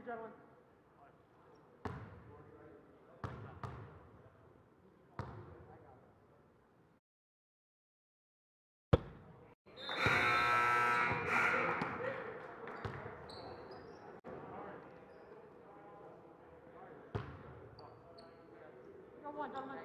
Gentlemen. Go one, gentlemen.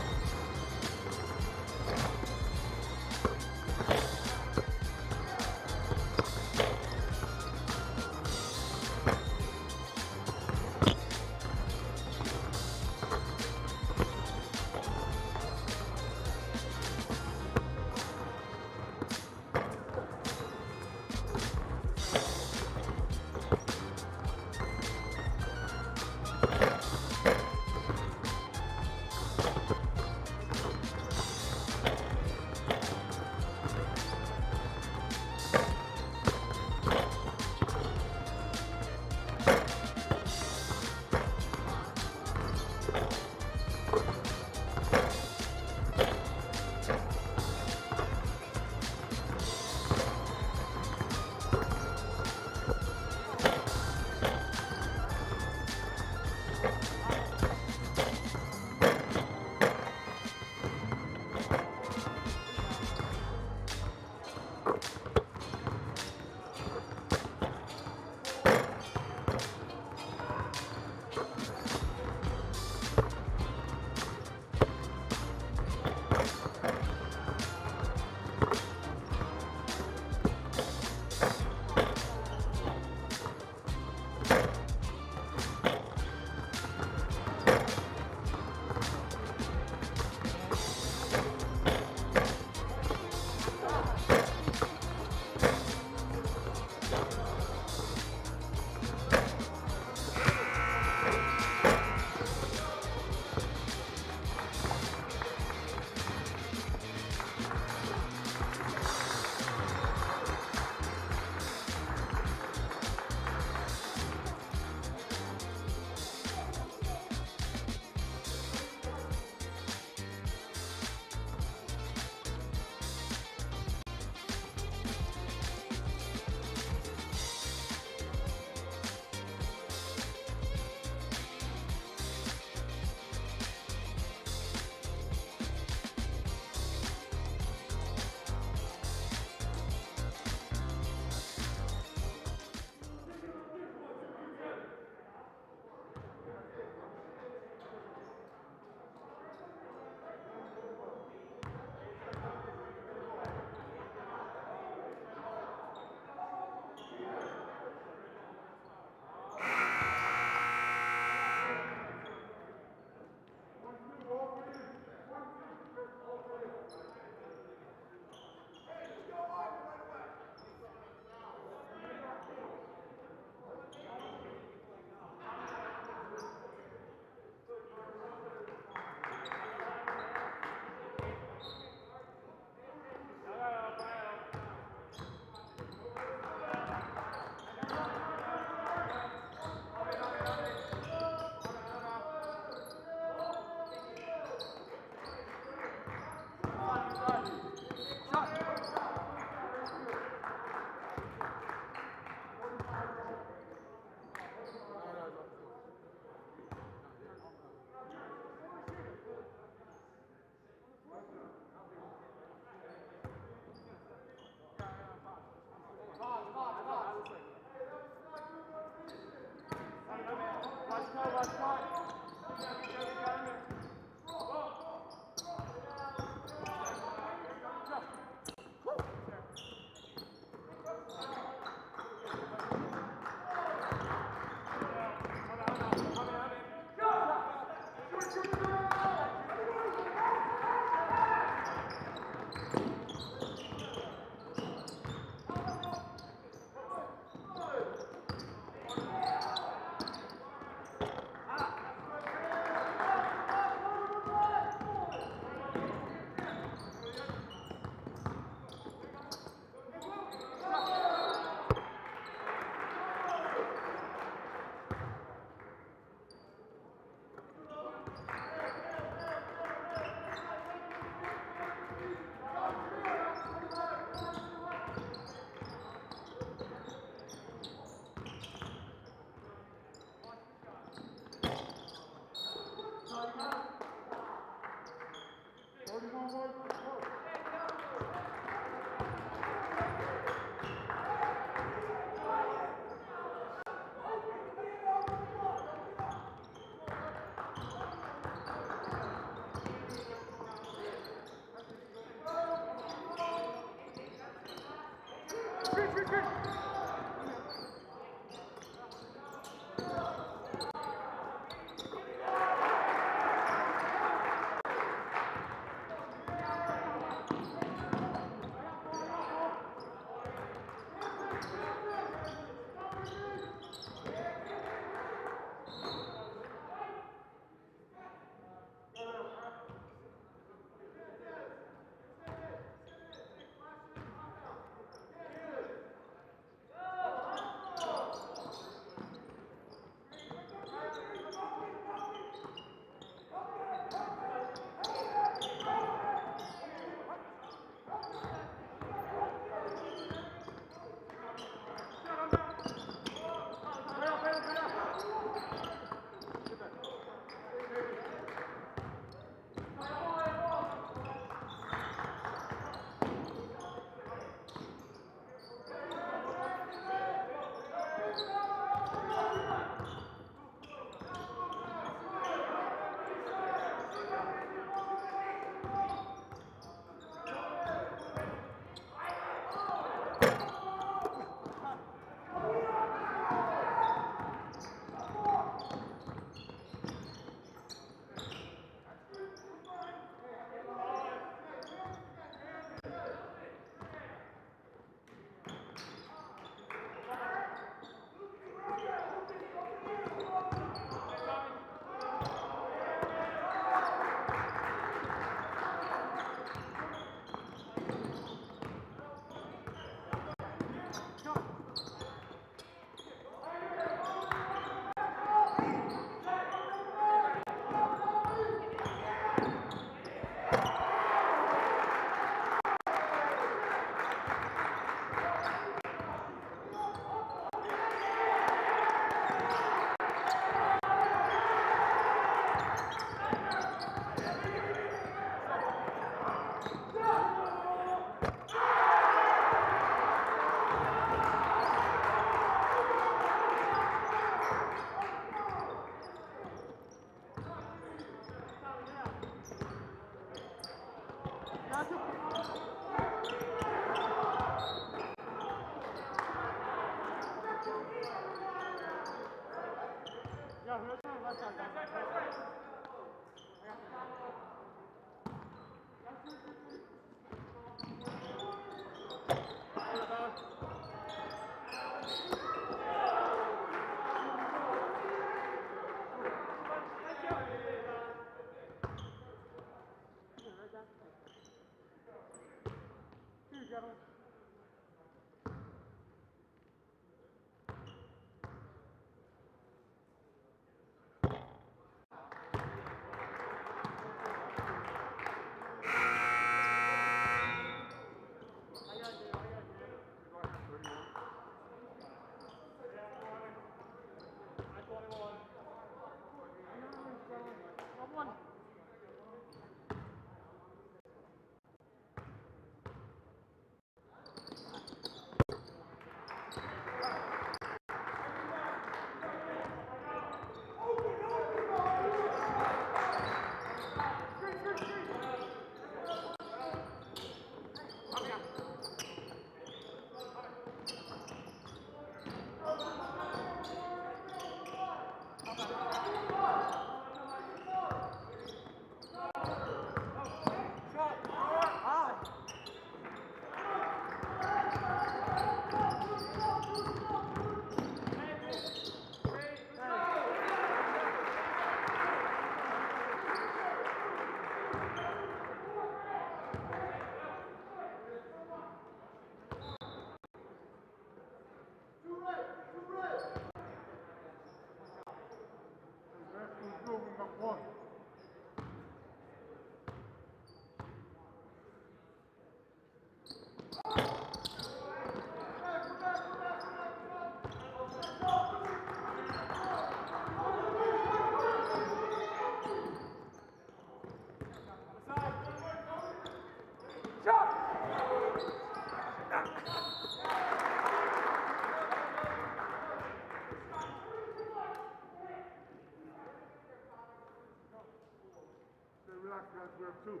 Relax, guys, we have two.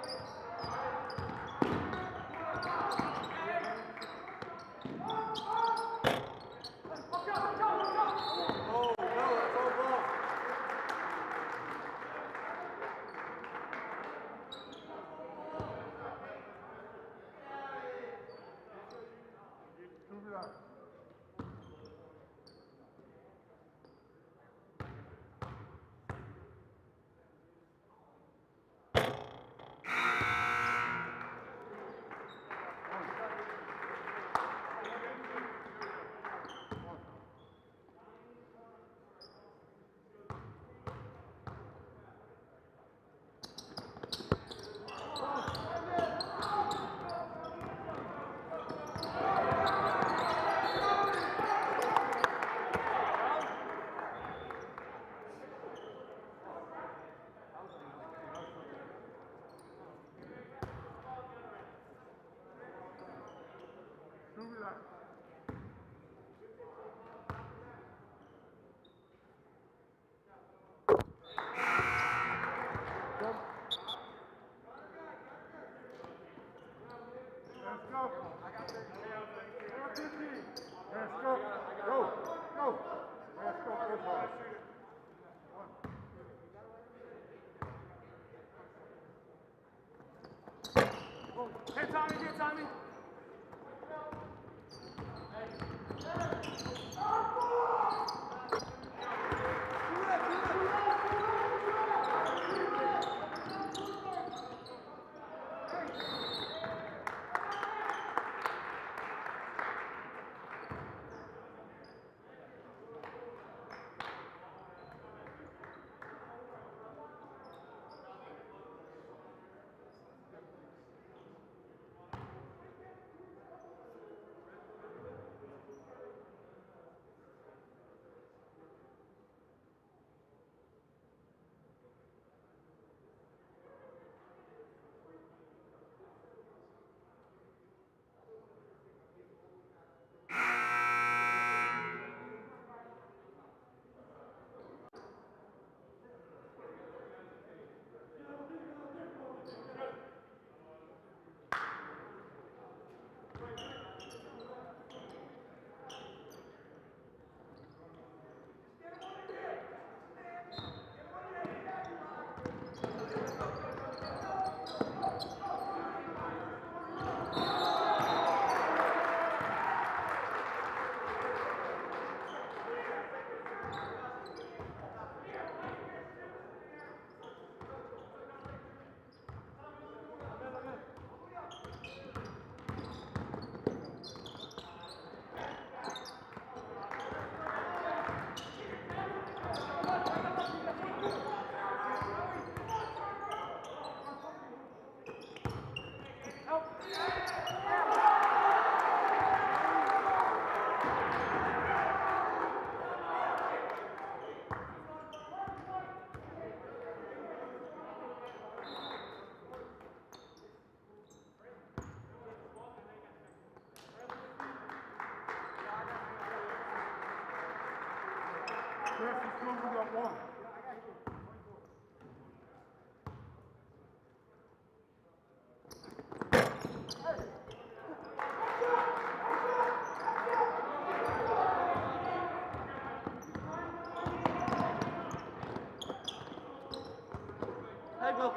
Come on. Here, Tommy, here, Tommy. We got one. Hey, Will.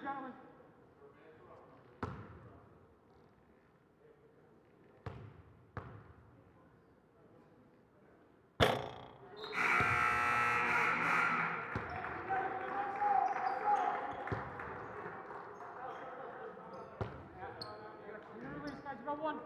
gentlemen. Release, guys. You got one.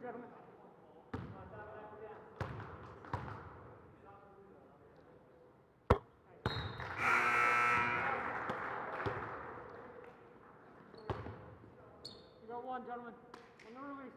gentlemen. You got one, gentlemen. On the release.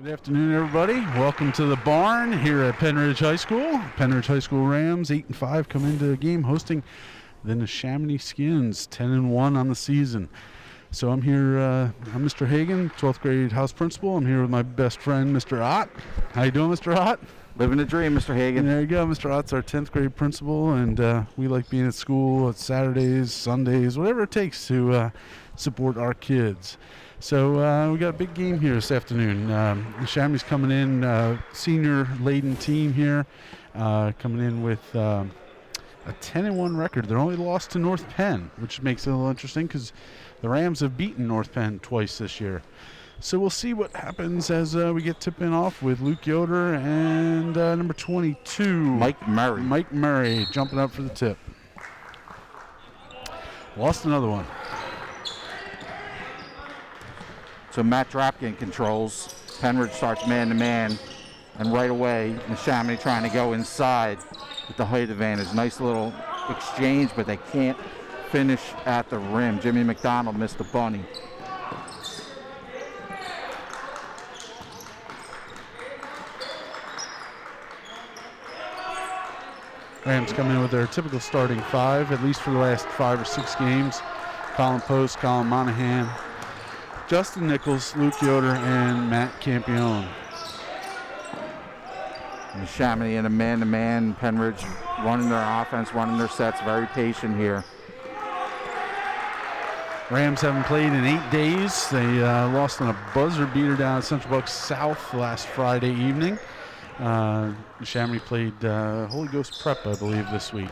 Good afternoon, everybody. Welcome to the barn here at Pennridge High School. Pennridge High School Rams, 8-5, come into the game hosting the Neshaminy Skins, 10-1 on the season. So I'm here, I'm Mr. Hegen, 12th grade house principal. I'm here with my best friend, Mr. Ott. How you doing, Mr. Ott? Living the dream, Mr. Hegen. There you go. Mr. Ott's our 10th grade principal, and we like being at school at Saturdays, Sundays, whatever it takes to support our kids. So we got a big game here this afternoon. Neshaminy's coming in, senior-laden team here, coming in with a 10-1 record. They're only lost to North Penn, which makes it a little interesting because the Rams have beaten North Penn twice this year. So we'll see what happens as we get tipping off with Luke Yoder and number 22. Mike Murray. Mike Murray jumping up for the tip. Lost another one. So Matt Drapkin controls. Pennridge starts man-to-man. And right away, Neshaminy trying to go inside with the height advantage. Nice little exchange, but they can't finish at the rim. Jimmy McDonald missed the bunny. Rams come in with their typical starting five, at least for the last 5 or 6 games. Colin Post, Colin Monahan, Justin Nichols, Luke Yoder, and Matt Campione. Neshaminy in a man-to-man. Pennridge running their offense, running their sets, very patient here. Rams haven't played in 8 days. They lost on a buzzer beater down at Central Bucks South last Friday evening. Neshaminy played Holy Ghost Prep, I believe, this week.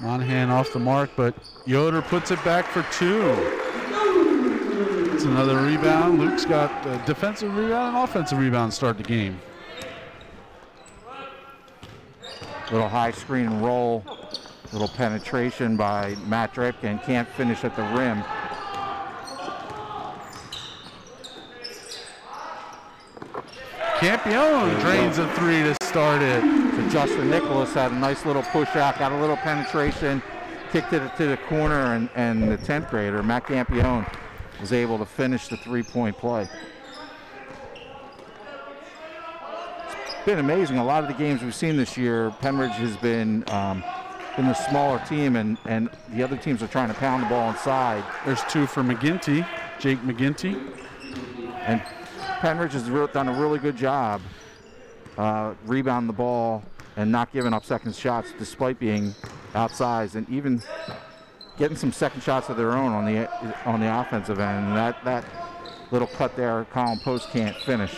Monahan off the mark, but Yoder puts it back for 2. It's another rebound. Luke's got a defensive rebound and offensive rebound to start the game. Little high screen and roll. Little penetration by Matt Drapkin. Can't finish at the rim. Campione drains a three to start it. So Justin Nichols had a nice little push out, got a little penetration, kicked it to the corner, and the 10th grader, Matt Campione, was able to finish the three-point play. It's been amazing. A lot of the games we've seen this year, Pennridge has been the smaller team, and the other teams are trying to pound the ball inside. There's two for McGinty, Jake McGinty. And Pennridge has done a really good job rebounding the ball and not giving up second shots despite being outsized, and even getting some second shots of their own on the offensive end. And that little cut there, Colin Post can't finish.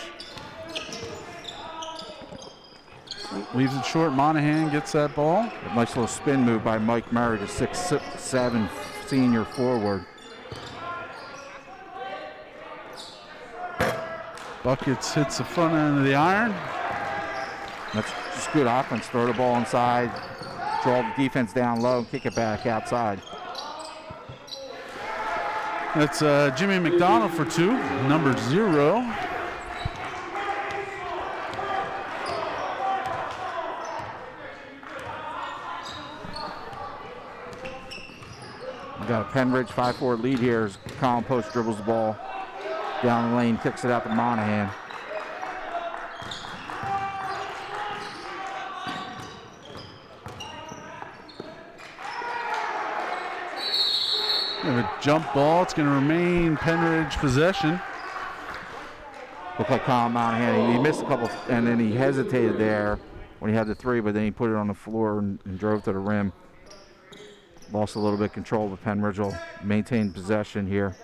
Leaves it short. Monahan gets that ball. A nice little spin move by Mike Murray, the 6'7" senior forward. Buckets hits the front end of the iron. That's just good offense. Throw the ball inside, draw the defense down low, and kick it back outside. That's Jimmy McDonald for two, number 0. We got a Pennridge 5-4 lead here as Colin Post dribbles the ball down the lane, kicks it out to Monahan. We have a jump ball. It's going to remain Pennridge possession. Looked like Colin Monahan. He missed a couple, and then he hesitated there when he had the three, but then he put it on the floor and drove to the rim. Lost a little bit of control, but Pennridge will maintain possession here.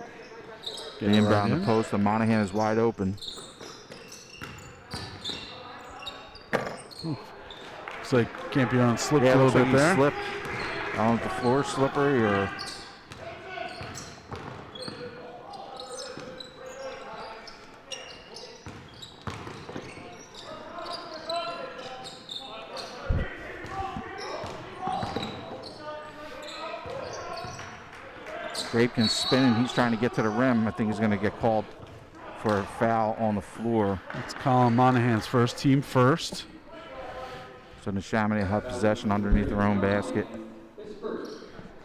The inbound the post, and Monahan is wide open. Looks like Campione slipped a little bit there. Slipped. I don't know if the floor slippery or. Grapekin's spinning. He's trying to get to the rim. I think he's going to get called for a foul on the floor. It's Colin Monahan's first, team first. So Neshaminy had possession underneath their own basket.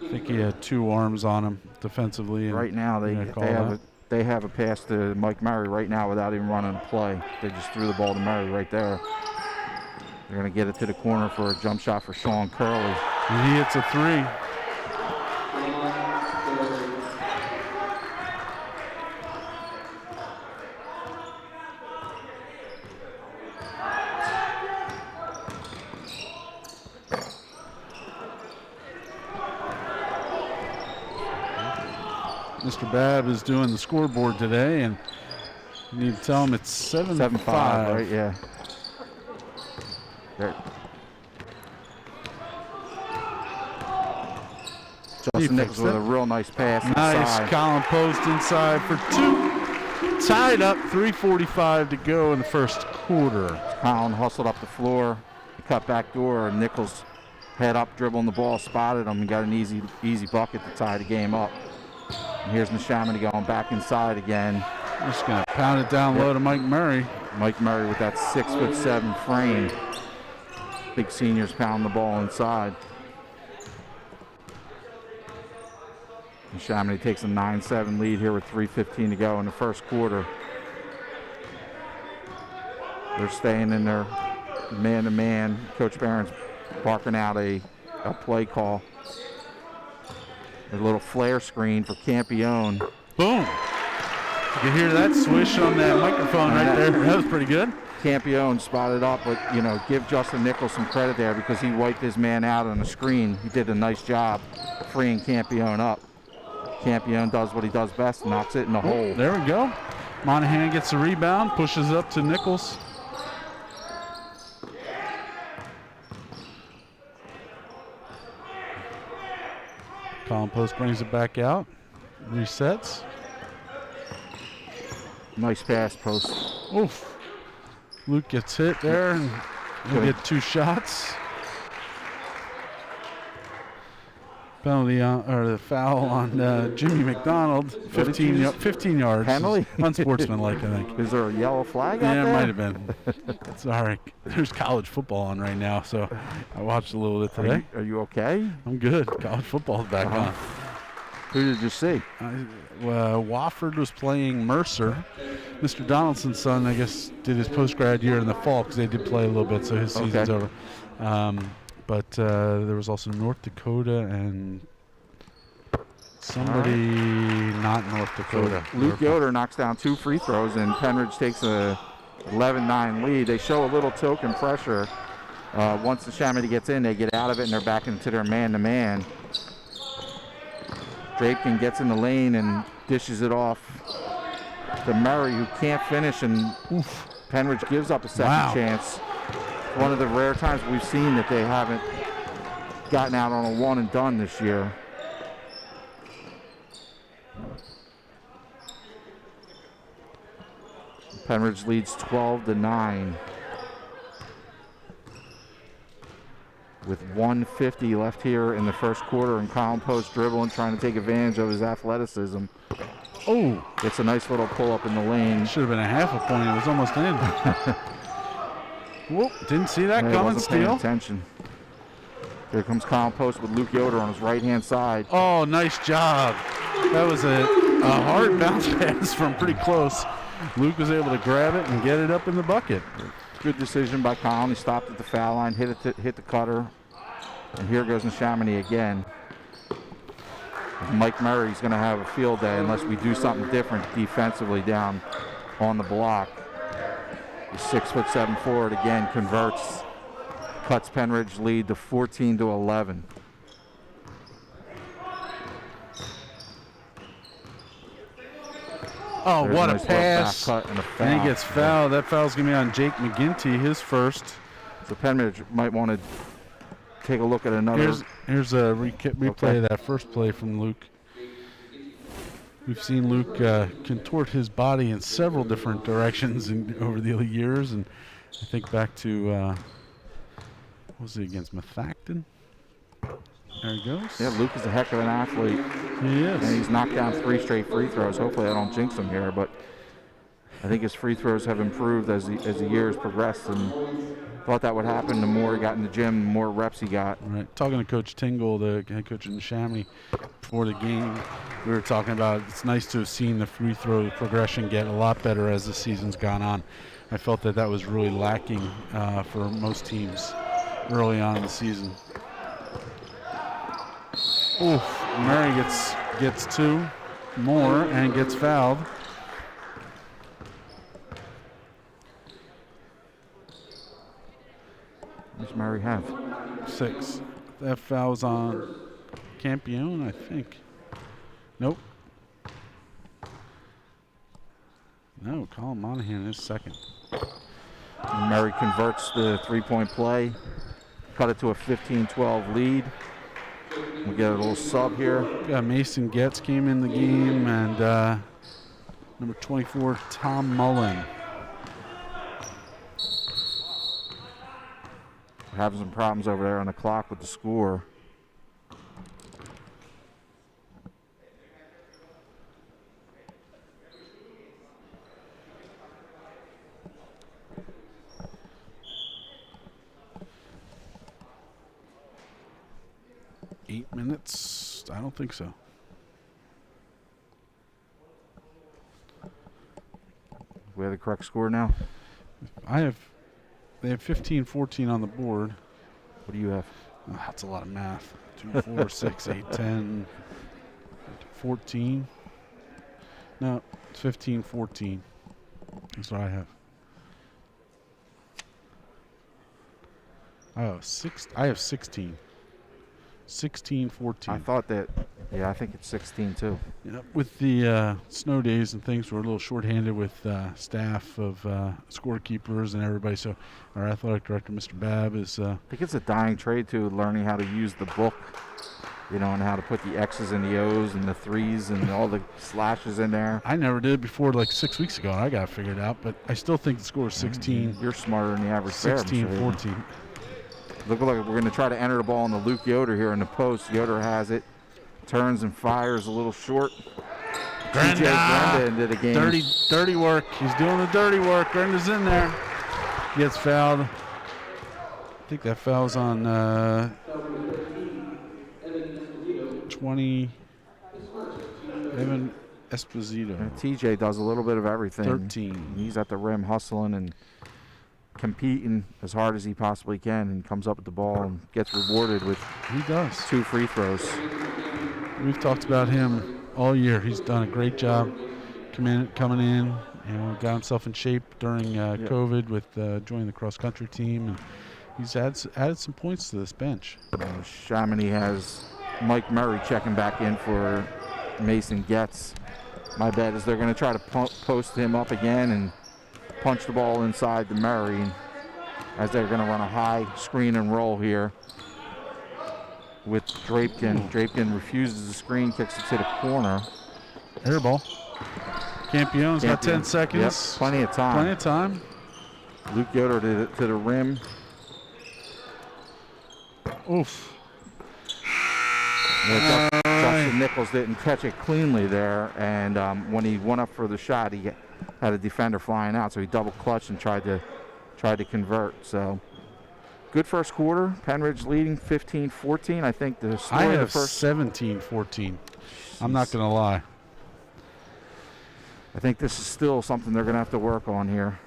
I think he had two arms on him defensively. And right now they have a pass to Mike Murray right now without even running a play. They just threw the ball to Murray right there. They're going to get it to the corner for a jump shot for Sean Curley. And he hits a three. Mr. Babb is doing the scoreboard today, and you need to tell him it's 7-5. Right, yeah. There. Justin Nichols with a real nice pass inside. Colin Post inside for two. Tied up, 3:45 to go in the first quarter. Colin hustled up the floor, cut back door, and Nichols head up, dribbling the ball, spotted him, and got an easy bucket to tie the game up. And here's Neshaminy going back inside again. Just going to pound it down low to Mike Murray. Mike Murray with that 6'7" frame. Big seniors pound the ball inside. Neshaminy takes a 9-7 lead here with 3:15 to go in the first quarter. They're staying in their man-to-man. Coach Barron's barking out a play call. A little flare screen for Campione. Boom. You can hear that swish on that microphone right there. That was pretty good. Campione spotted up, but, give Justin Nichols some credit there because he wiped his man out on the screen. He did a nice job freeing Campione up. Campione does what he does best, knocks it in the hole. There we go. Monahan gets the rebound, pushes up to Nichols. Colin Post brings it back out, resets. Nice pass, Post. Oof. Luke gets hit there, and he'll get two shots. penalty or the foul on Jimmy McDonald. 15 yards. Penalty? Unsportsmanlike, I think. Is there a yellow flag out there? Yeah, it might have been. Sorry. There's college football on right now, so I watched a little bit today. Are you okay? I'm good. College football's back on. Who did you see? Wofford was playing Mercer. Mr. Donaldson's son, I guess, did his post-grad year in the fall because they did play a little bit, so his season's over. But there was also North Dakota and somebody not North Dakota. So Luke Yoder knocks down 2 free throws, and Pennridge takes a 11-9 lead. They show a little token pressure. Once Neshaminy gets in, they get out of it, and they're back into their man-to-man. Drapekin gets in the lane and dishes it off to Murray, who can't finish, and Pennridge gives up a second chance. One of the rare times we've seen that they haven't gotten out on a one and done this year. Pennridge leads 12-9 with 1:50 left here in the first quarter, and Colin Post dribbling, trying to take advantage of his athleticism. Oh, gets a nice little pull up in the lane. Should have been a half a point. It was almost in. Whoop, didn't see that coming. Steal. Attention. Here comes Colin Post with Luke Yoder on his right-hand side. Oh, nice job. That was a hard bounce pass from pretty close. Luke was able to grab it and get it up in the bucket. Good decision by Colin. He stopped at the foul line, hit the cutter, and here goes Neshaminy again. Mike Murray's going to have a field day unless we do something different defensively down on the block. The 6'7" forward again converts, cuts Pennridge lead to 14-11. Oh, There's what a nice pass. Cut and a foul. And he gets fouled. That foul's going to be on Jake McGinty, his first. So Pennridge might want to take a look at another. Here's a replay of that first play from Luke. We've seen Luke contort his body in several different directions over the years, and I think back to, what was it, against Methacton? There he goes. Yeah, Luke is a heck of an athlete. He is. And he's knocked down 3 straight free throws. Hopefully I don't jinx him here, but I think his free throws have improved as the years progressed, and thought that would happen. The more he got in the gym, the more reps he got. Right. Talking to Coach Tingle, the head coach in Neshaminy, before the game, we were talking about it's nice to have seen the free throw progression get a lot better as the season's gone on. I felt that was really lacking for most teams early on in the season. Oof. Murray gets 2 more and gets fouled. What does Murray have? 6. That foul's on Campione, I think. Nope. No, Colin Monahan is second. Murray converts the 3-point play, cut it to a 15-12 lead. We get a little sub here. Mason Getz came in the game, and number 24, Tom Mullen. We're having some problems over there on the clock with the score. Eight minutes? I don't think so. We have the correct score now? They have 15-14 on the board. What do you have? Oh, that's a lot of math. 2, 4, 6, 8, 10, 14. No, it's 15-14. That's what I have. Oh, I have 16. 16-14. I thought that, yeah, I think it's 16 too. Yeah, with the snow days and things, we're a little shorthanded with staff of scorekeepers and everybody. So our athletic director, Mr. Babb, is... I think it's a dying trade too, learning how to use the book, you know, and how to put the X's and the O's and the 3s and all the slashes in there. I never did before like 6 weeks ago, and I got it figured out, but I still think the score is 16. You're smarter than the average player. 16-14. Look like we're going to try to enter the ball on the Luke Yoder here in the post. Yoder has it. turns and fires a little short. Grindle. TJ Grindle into the game. Dirty work. He's doing the dirty work. Grindle's in there. Gets fouled. I think that foul's on 20. Evan Esposito. And TJ does a little bit of everything. 13. He's at the rim hustling and competing as hard as he possibly can, and comes up with the ball and gets rewarded with He does. 2 free throws. We've talked about him all year. He's done a great job coming in. Got himself in shape during COVID with joining the cross country team, and he's added some points to this bench. Neshaminy has Mike Murray checking back in for Mason Getz. My bet is they're going to try to post him up again and punch the ball inside to Murray, as they're going to run a high screen and roll here with Drapekin. Drapekin refuses the screen, kicks it to the corner. Air ball. Campion's got 10 seconds. Yep, plenty of time. Plenty of time. Luke Yoder to the rim. Oof. Yeah, Justin Nichols didn't catch it cleanly there, and when he went up for the shot, he had a defender flying out, so he double clutched and tried to convert. So good first quarter. Pennridge leading 15-14. I think the story I of the have first 17-14. I'm not going to lie. I think this is still something they're going to have to work on here.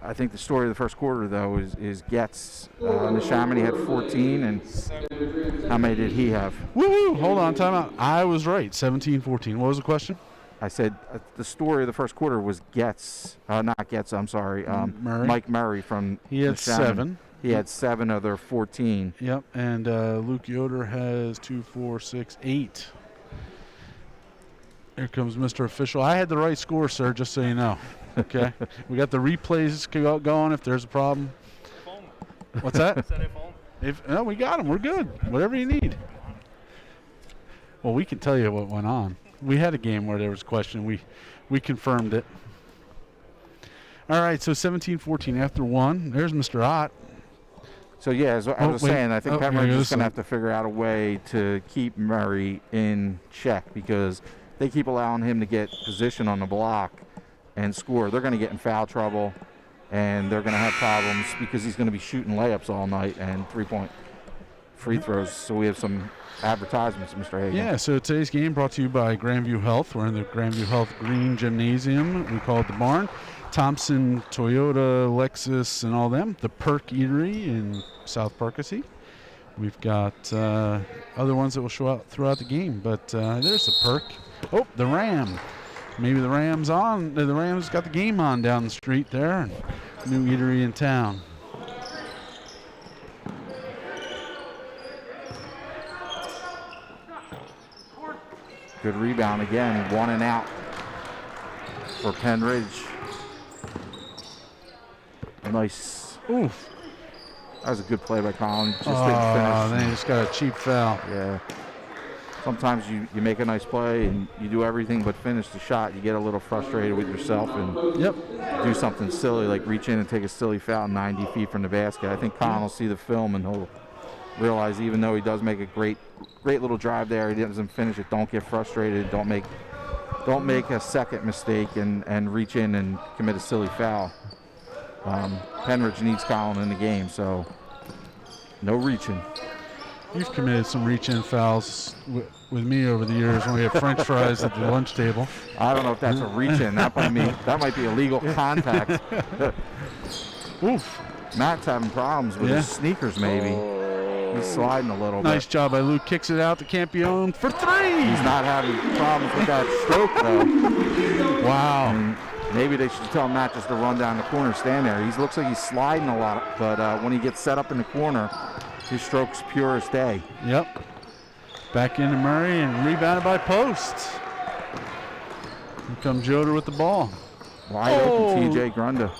I think the story of the first quarter, though, is Getz. Neshaminy had 14, and how many did he have? Woo-hoo! Hold on, timeout. I was right, 17-14. What was the question? I said the story of the first quarter was Getz. Not Getz, I'm sorry. Murray. Mike Murray from He had Neshaminy. 7. He had 7 of their 14. Yep, and Luke Yoder has 2, 4, 6, 8. Here comes Mr. Official. I had the right score, sir, just so you know. Okay? We got the replays going if there's a problem. What's that? No, we got them. We're good. Whatever you need. Well, we can tell you what went on. We had a game where there was a question. We confirmed it. All right, so 17-14 after 1. There's Mr. Ott. So, yeah, as I was saying, I think Pembroke is going to have to figure out a way to keep Murray in check, because they keep allowing him to get position on the block and score. They're going to get in foul trouble, and they're going to have problems because he's going to be shooting layups all night and 3-point free throws. So we have some advertisements, Mr. Hegen. Yeah, so today's game brought to you by Grandview Health. We're in the Grandview Health Green Gymnasium. We call it the Barn. Thompson, Toyota, Lexus, and all them. The Perk Eatery in South Parkacy. We've got other ones that will show up throughout the game, but there's the Perk. Oh, the Ram. Maybe the Ram's on. The Rams got the game on down the street there. New eatery in town. Good rebound again. 1 and out for Pennridge. Nice. Oof. That was a good play by Colin. Just didn't finish. They just got a cheap foul. Yeah. Sometimes you make a nice play and you do everything but finish the shot. You get a little frustrated with yourself and do something silly, like reach in and take a silly foul 90 feet from the basket. I think Colin will see the film and he'll realize, even though he does make a great little drive there, he doesn't finish it. Don't get frustrated. Don't make a second mistake and reach in and commit a silly foul. Pennridge needs Colin in the game, so no reaching. You've committed some reach-in fouls with me over the years when we have French fries at the lunch table. I don't know if that's a reach-in. That might be illegal contact. Oof. Matt's having problems with his sneakers, maybe. He's sliding a little bit. Nice job by Luke. Kicks it out to Campione for 3. He's not having problems with that stroke, though. Wow. And maybe they should tell Matt just to run down the corner and stand there. He looks like he's sliding a lot, but when he gets set up in the corner, his stroke's pure as day. Yep. Back into Murray and rebounded by Post. Here comes Yoder with the ball. Wide open TJ Grunda.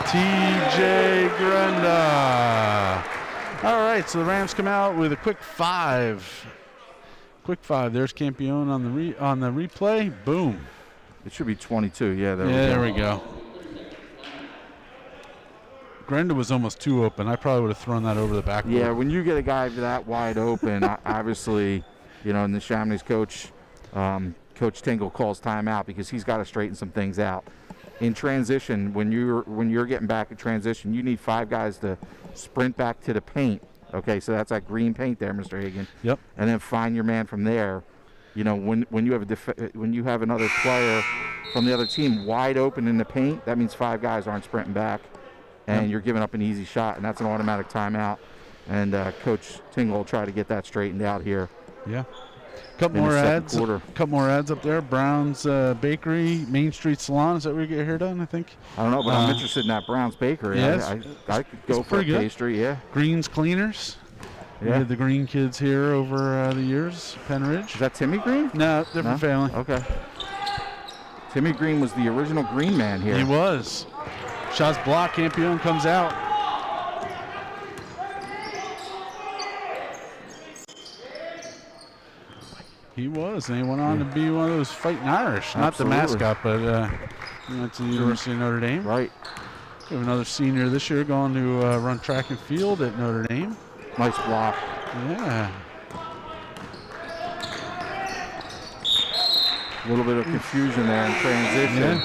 TJ Grunda. All right, so the Rams come out with a quick 5. Quick 5. There's Campione on the replay. Boom. It should be 22. Yeah, there we go. Grindle was almost too open. I probably would have thrown that over the backboard. Yeah, when you get a guy that wide open, obviously, Neshaminy's coach, Coach Tingle, calls timeout because he's got to straighten some things out. In transition, when you're getting back in transition, you need 5 guys to sprint back to the paint. Okay, so that's that green paint there, Mr. Hegen. Yep. And then find your man from there. When you have another player from the other team wide open in the paint, that means 5 guys aren't sprinting back, and you're giving up an easy shot, and that's an automatic timeout. And Coach Tingle will try to get that straightened out here. Yeah. Couple more ads up there. Brown's Bakery, Main Street Salon. Is that where you get your hair done, I think? I don't know, but I'm interested in that Brown's Bakery. Yeah, I could go for a pastry, yeah. Green's Cleaners. We had the Green kids here over the years, Pennridge. Is that Timmy Green? No, different family. Okay. Timmy Green was the original Green man here. He was. Shots blocked, Campione comes out. He was, and he went on to be one of those fighting Irish. Not the mascot, but he went to the University of Notre Dame. Right. We have another senior this year going to run track and field at Notre Dame. Nice block. Yeah. A little bit of confusion there in transition.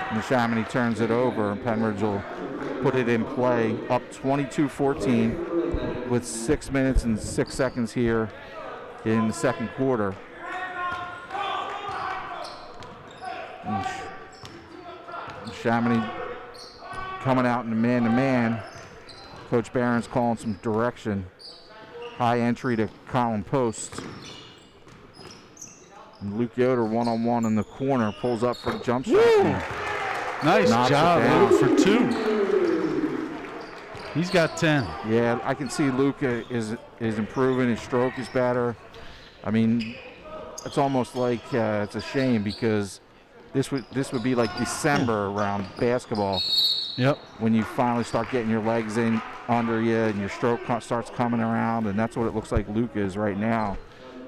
Neshaminy turns it over, and Pennridge will put it in play, up 22-14 with 6 minutes and 6 seconds here in the second quarter. Neshaminy coming out in the man-to-man. Coach Barron's calling some direction. High entry to column post. And Luke Yoder one-on-one in the corner, pulls up for the jump shot. Nice job, Luke, for 2. He's got 10. Yeah, I can see Luke is improving. His stroke is better. I mean, it's almost like it's a shame because this would be like December around basketball. Yep. When you finally start getting your legs in under you and your stroke starts coming around, and that's what it looks like Luke is right now.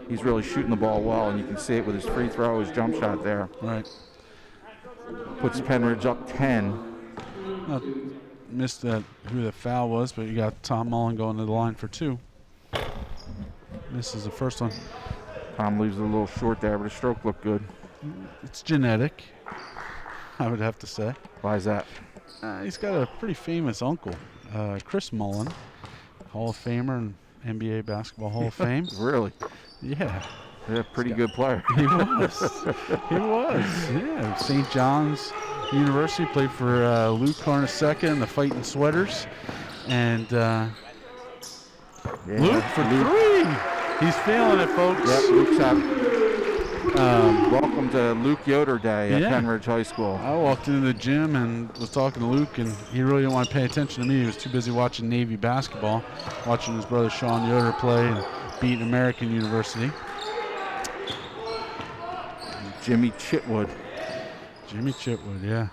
He's really shooting the ball well, and you can see it with his free throw, his jump shot there. Right. Puts Pennridge up 10. Missed who the foul was, but you got Tom Mullen going to the line for 2. Misses the first one. Tom leaves it a little short there, but his stroke looked good. It's genetic, I would have to say. Why is that? He's got a pretty famous uncle, Chris Mullen, Hall of Famer and NBA Basketball Hall of Fame. Really? Yeah. Yeah, pretty good player. He was. He was. Yeah. St. John's University, played for Luke Carnesecca and the Fighting Sweaters. And Luke for 3. He's feeling it, folks. Yep, Luke's out. Welcome to Luke Yoder Day at Pennridge High School. I walked into the gym and was talking to Luke, and he really didn't want to pay attention to me. He was too busy watching Navy basketball, watching his brother Sean Yoder play and beat American University. Jimmy Chitwood. Jimmy Chitwood, yeah.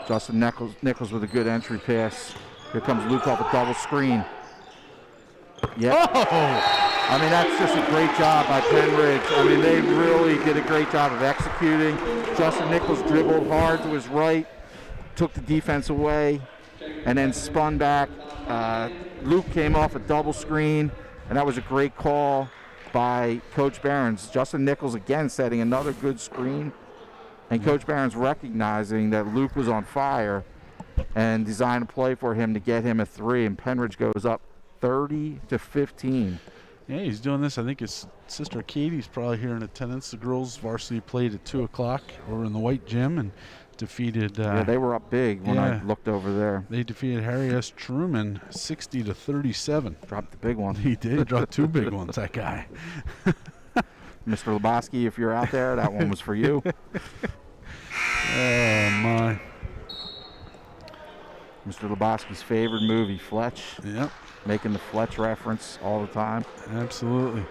Justin Nichols with a good entry pass. Here comes Luke off a double screen. Yep. Oh! I mean, that's just a great job by Pennridge. I mean, they really did a great job of executing. Justin Nichols dribbled hard to his right, took the defense away, and then spun back. Luke came off a double screen, and that was a great call by Coach Barron's. Justin Nichols again setting another good screen. And Coach Barron's recognizing that Luke was on fire and designed a play for him to get him a 3, and Pennridge goes up 30-15. Yeah, he's doing this. I think his sister Katie's probably here in attendance. The girls varsity played at 2 o'clock over in the white gym and defeated. Yeah, they were up big when I looked over there. They defeated Harry S. Truman 60-37. Dropped the big one. He did drop 2 big ones, that guy. Mr. Lebowski, if you're out there, that one was for you. Oh, my. Mr. Lebowski's favorite movie, Fletch. Yep. Making the Fletch reference all the time. Absolutely.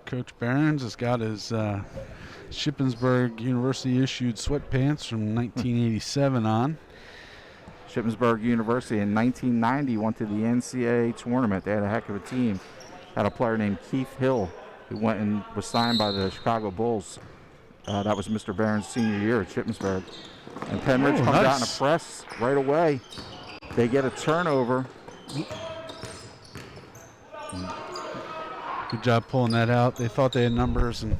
Coach Barron's has got his Shippensburg University issued sweatpants from 1987 on. Shippensburg University in 1990 went to the NCAA tournament. They had a heck of a team. Had a player named Keith Hill who went and was signed by the Chicago Bulls. That was Mr. Barron's senior year at Shippensburg. And Pennridge comes out in a press right away. They get a turnover. Good job pulling that out. They thought they had numbers. And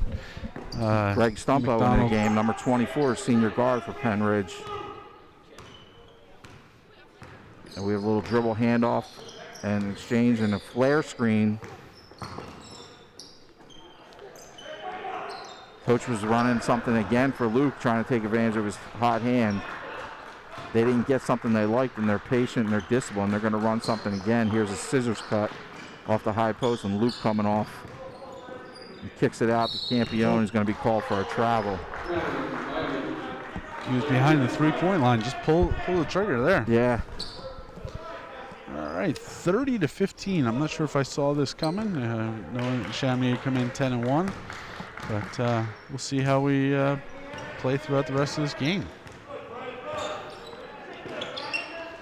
Greg Stumpo in the game, number 24, senior guard for Pennridge. And we have a little dribble handoff and exchange and a flare screen. Coach was running something again for Luke, trying to take advantage of his hot hand. They didn't get something they liked, and they're patient and they're disciplined. They're going to run something again. Here's a scissors cut off the high post, and Luke coming off. He kicks it out to Campione, who's going to be called for a travel. He was behind the three-point line. Just pull the trigger there. Yeah. All right, 30-15. I'm not sure if I saw this coming. Knowing Neshaminy come in 10-1, but we'll see how we play throughout the rest of this game.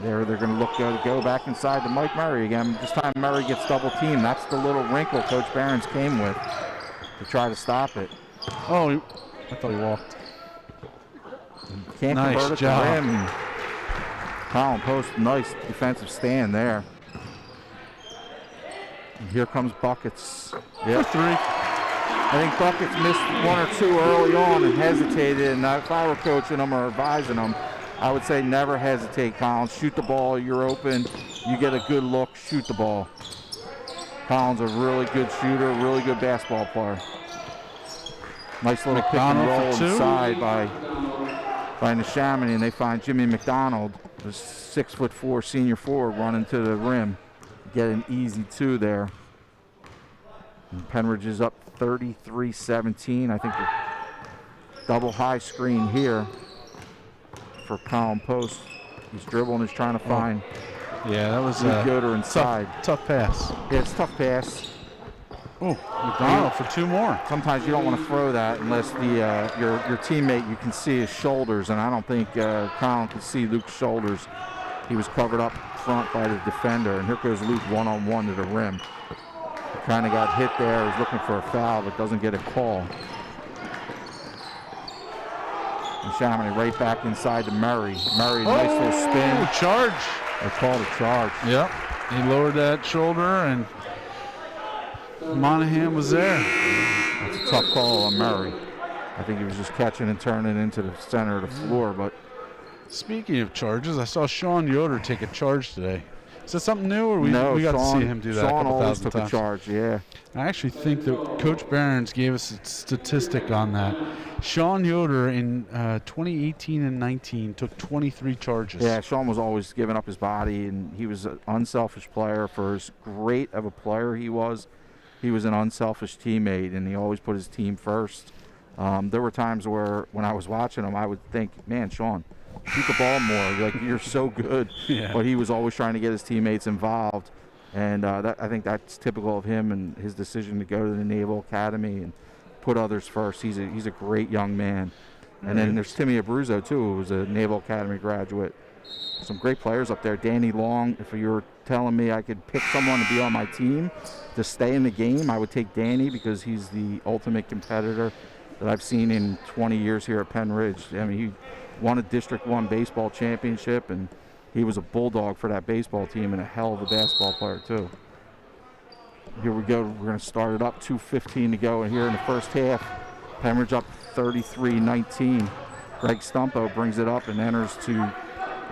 They're going to look to go back inside to Mike Murray again. This time Murray gets double teamed. That's the little wrinkle Coach Barron's came with to try to stop it. Oh, I thought he walked. Can't convert it to him. Colin Post, nice defensive stand there. And here comes Buckets. Yep. For three. I think Buckets missed one or two early on and hesitated. And if I were coaching them or advising them, I would say never hesitate, Collins. Shoot the ball. You're open. You get a good look. Shoot the ball. Collins a really good shooter, really good basketball player. Nice little pick and roll inside by Neshaminy, and they find Jimmy McDonald, the 6'4" senior forward, running to the rim. Get an easy two there. And Pennridge is up 33-17. I think the double high screen here for Colin Post. He's dribbling, he's trying to find. Yeah, that was Yoder inside. Tough pass. Yeah, it's a tough pass. Oh, McDonald for two more. Sometimes you don't want to throw that unless your teammate, you can see his shoulders, and I don't think Colin could see Luke's shoulders. He was covered up front by the defender, and here goes Luke one-on-one to the rim. He kind of got hit there. He's looking for a foul, but doesn't get a call. Neshaminy right back inside to Murray. Murray, nice little spin. Charge. They called a charge. Yep. He lowered that shoulder, and Monahan was there. That's a tough call on Murray. I think he was just catching and turning into the center of the floor. But speaking of charges, I saw Sean Yoder take a charge today. Is that something new, or we got to see him do that Sean a couple always thousand took times? A charge, yeah. I actually think that Coach Barron's gave us a statistic on that. Sean Yoder in 2018 and 19 took 23 charges. Yeah, Sean was always giving up his body, and he was an unselfish player. For as great of a player he was an unselfish teammate, and he always put his team first. There were times where, when I was watching him, I would think, man, Sean, shoot the ball more. Like, you're so good. Yeah. But he was always trying to get his teammates involved. And I think that's typical of him and his decision to go to the Naval Academy and put others first. He's a great young man. And then there's Timmy Abruzzo, too, who was a Naval Academy graduate. Some great players up there. Danny Long, if you were telling me I could pick someone to be on my team to stay in the game, I would take Danny, because he's the ultimate competitor that I've seen in 20 years here at Pennridge. I mean, he won a District 1 baseball championship, and he was a bulldog for that baseball team and a hell of a basketball player, too. Here we go. We're going to start it up. 2:15 to go here in the first half. Pennridge up 33-19. Greg Stumpo brings it up and enters to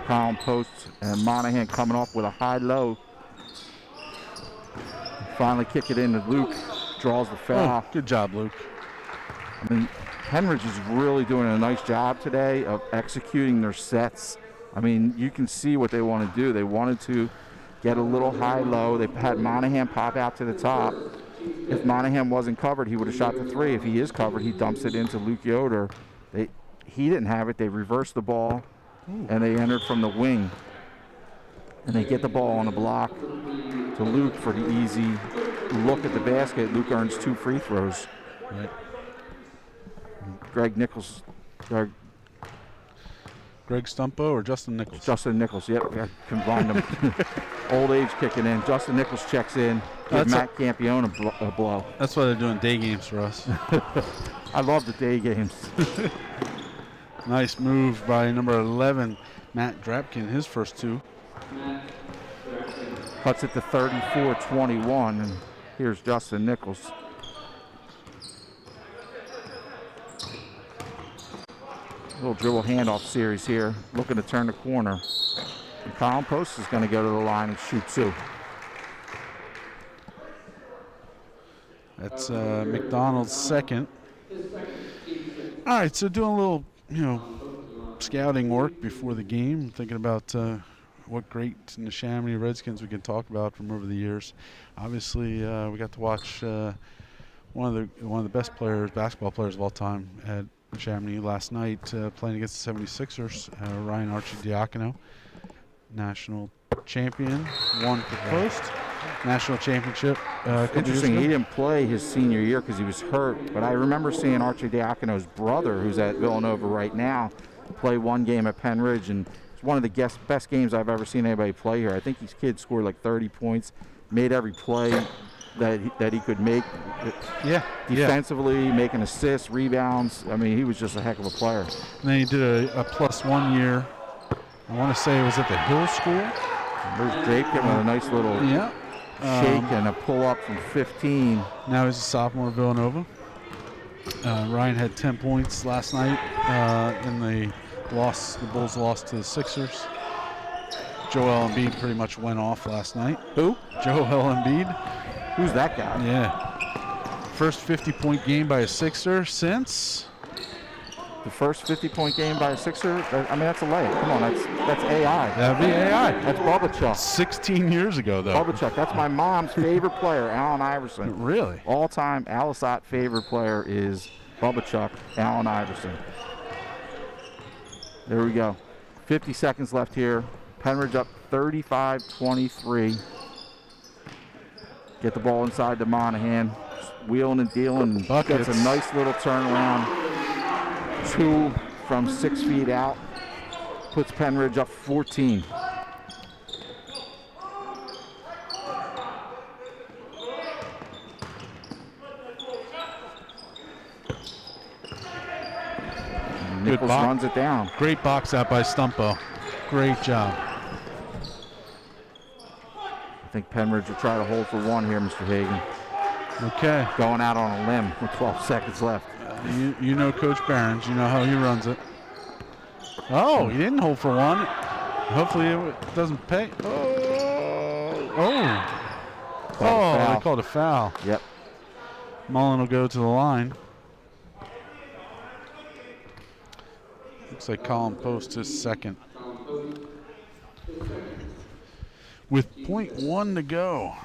Colin Post, and Monahan coming off with a high-low. Finally kick it into Luke. Draws the foul. Oh, good job, Luke. I mean, Pennridge is really doing a nice job today of executing their sets. I mean, you can see what they want to do. They wanted to get a little high-low. They had Monahan pop out to the top. If Monahan wasn't covered, he would have shot the three. If he is covered, he dumps it into Luke Yoder. He didn't have it. They reversed the ball, and they entered from the wing. And they get the ball on the block to Luke for the easy look at the basket. Luke earns 2 free throws. Right. Greg Nichols, Greg Stumpo or Justin Nichols? Justin Nichols, yep. I combined them. Old age kicking in. Justin Nichols checks in. Give Matt Campione a blow. That's why they're doing day games for us. I love the day games. Nice move by number 11, Matt Drapkin, his first two. Cuts it to 34-21, and here's Justin Nichols. Little dribble handoff series here, looking to turn the corner. And Colin Post is going to go to the line and shoot two. That's McDonald's second. All right, so doing a little, scouting work before the game, thinking about what great Neshaminy Redskins we can talk about from over the years. Obviously, we got to watch one of the best basketball players of all time at Neshaminy last night, playing against the 76ers, Ryan Arcidiacono, national champion, won for Post, national championship. Interesting, he didn't play his senior year because he was hurt, but I remember seeing Arcidiacono's brother, who's at Villanova right now, play one game at Pennridge, and it's one of the best games I've ever seen anybody play here. I think his kid scored like 30 points, made every play that he could make. Defensively, making assists, rebounds. I mean, he was just a heck of a player. And then he did a +1 year. I want to say it was at the Hill School. There's Jake with a nice little shake and a pull-up from 15. Now he's a sophomore at Villanova. Ryan had 10 points last night in the loss. The Bulls lost to the Sixers. Joel Embiid pretty much went off last night. Who? Joel Embiid. Who's that guy? Yeah. First 50-point game by a Sixer since? The first 50-point game by a Sixer? I mean, that's a layup. Come on, that's AI. That'd be AI. That's Bubba 16 years ago, though. Bubba that's my mom's favorite player, Allen Iverson. Really? All-time Alisat favorite player is Bubba Allen Iverson. There we go. 50 seconds left here. Pennridge up 35-23. Get the ball inside to Monahan. Wheeling and dealing. Buckets. Gets a nice little turnaround. Two from 6 feet out. Puts Pennridge up 14. Nichols runs it down. Great box out by Stumpo. Great job. I think Pennridge will try to hold for one here, Mr. Hegen. Okay. Going out on a limb with 12 seconds left. You know Coach Barons. You know how he runs it. Oh, he didn't hold for one. Hopefully it doesn't pay. They called a foul. Yep. Mullen will go to the line. Looks like Colin Post is second. With .1 to go.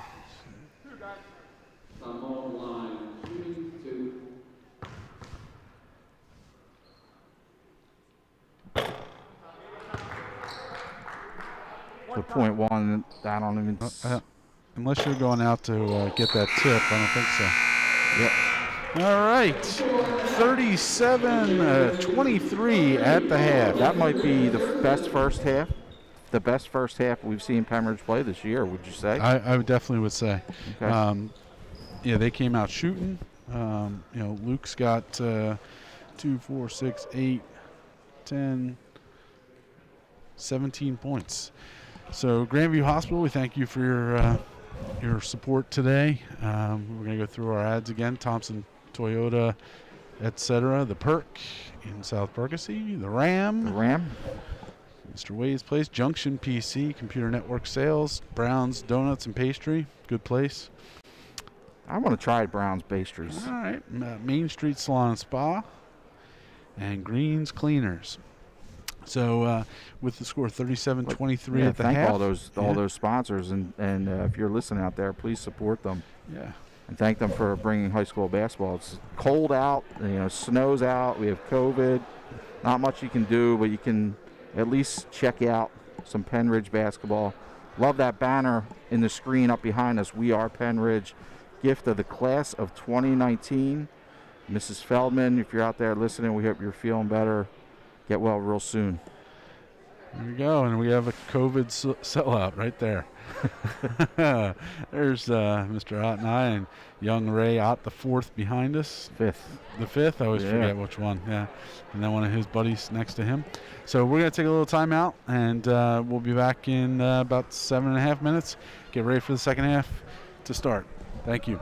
The .1, I don't even... unless you're going out to get that tip, I don't think so. Yep. All right. 37-23 at the half. That might be the best first half. The best first half we've seen Pennridge play this year, would you say? I definitely would say. Okay. They came out shooting. Luke's got 2, 4, 6, 8, 10, 17 points. So Grandview Hospital, we thank you for your support today. We're going to go through our ads again. Thompson Toyota, etc. The Perk in South Berkshire. The Ram. Mr. Wade's Place. Junction PC, Computer Network Sales. Brown's Donuts and Pastry. Good place. I want to try Brown's Pastries. All right. Main Street Salon and Spa. And Green's Cleaners. So with the score 37-23 at the half. Thank all those sponsors, and if you're listening out there, please support them. Yeah. And thank them for bringing high school basketball. It's cold out, snow's out, we have COVID. Not much you can do, but you can at least check out some Pennridge basketball. Love that banner in the screen up behind us. We are Pennridge. Gift of the class of 2019. Mrs. Feldman, if you're out there listening, we hope you're feeling better. Get well real soon. There we go, and we have a COVID sellout right there. There's Mr. Ott and I, and young Ray Ott, the fourth behind us. The fifth, I always forget which one, yeah. And then one of his buddies next to him. So we're going to take a little time out, and we'll be back in about 7.5 minutes. Get ready for the second half to start. Thank you.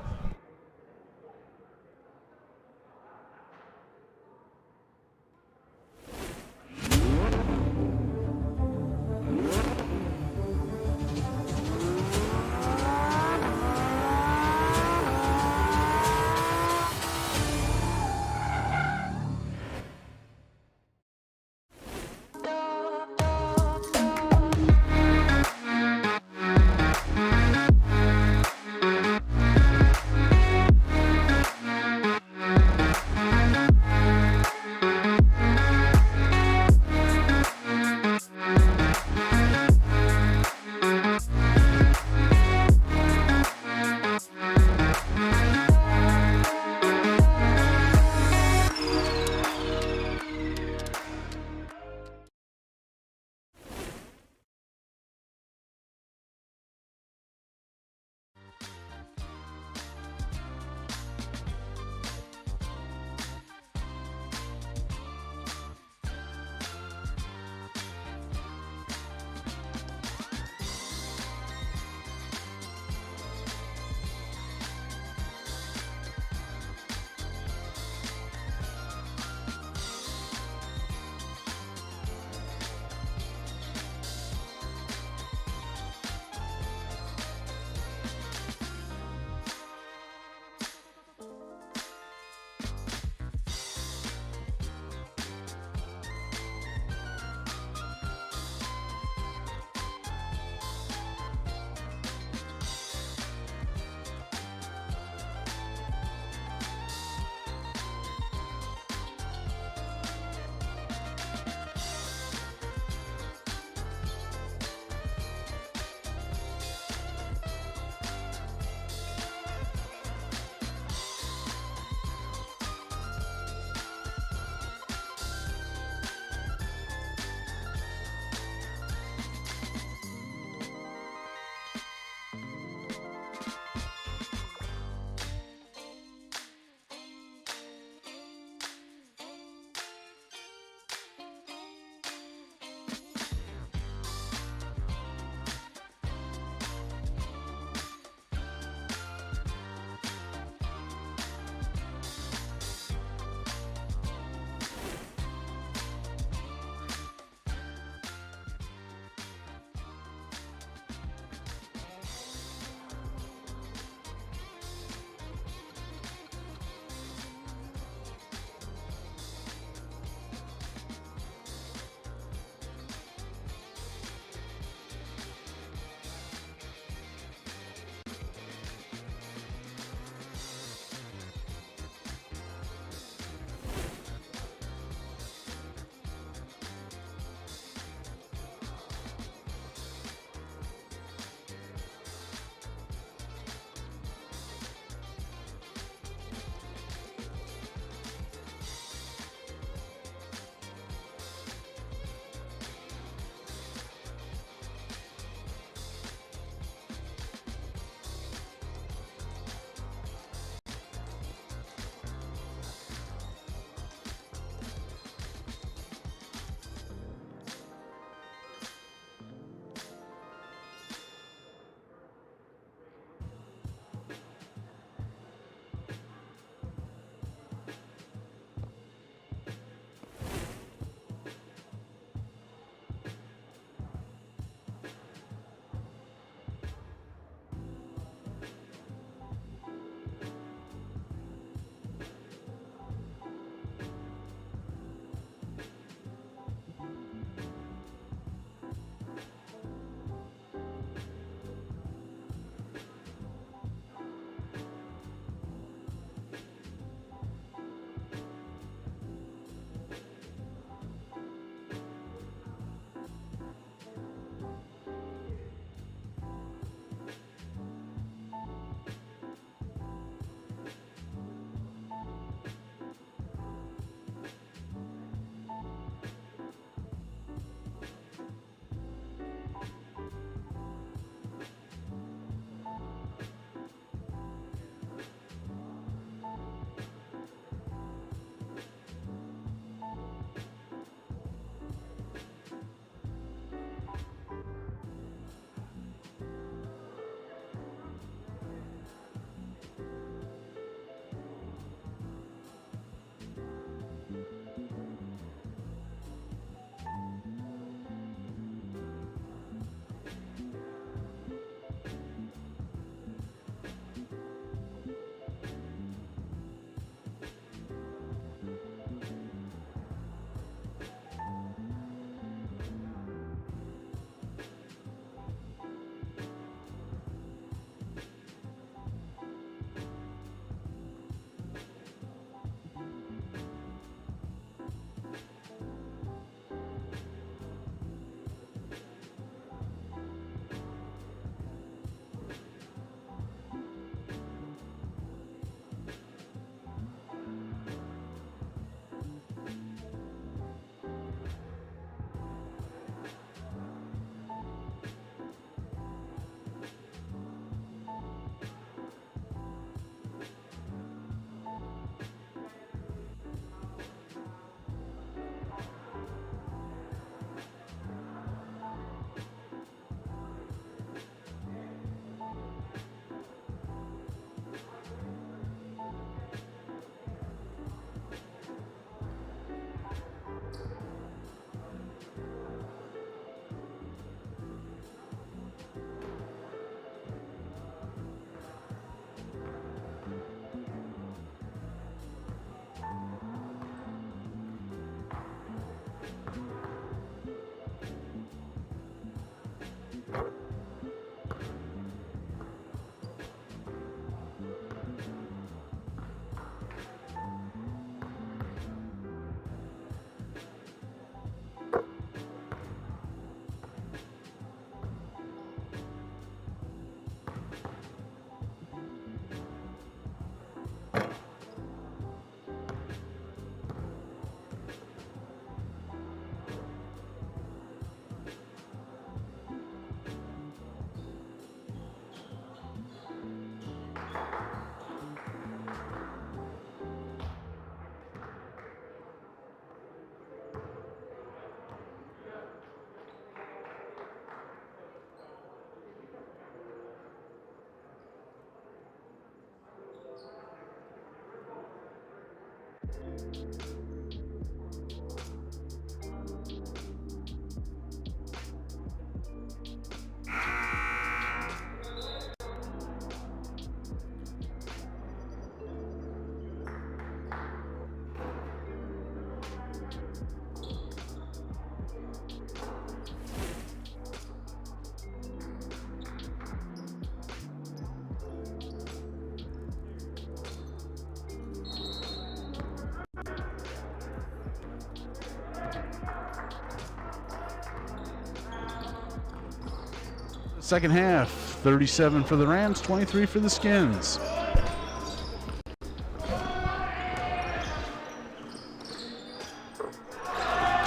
Second half, 37 for the Rams, 23 for the Skins.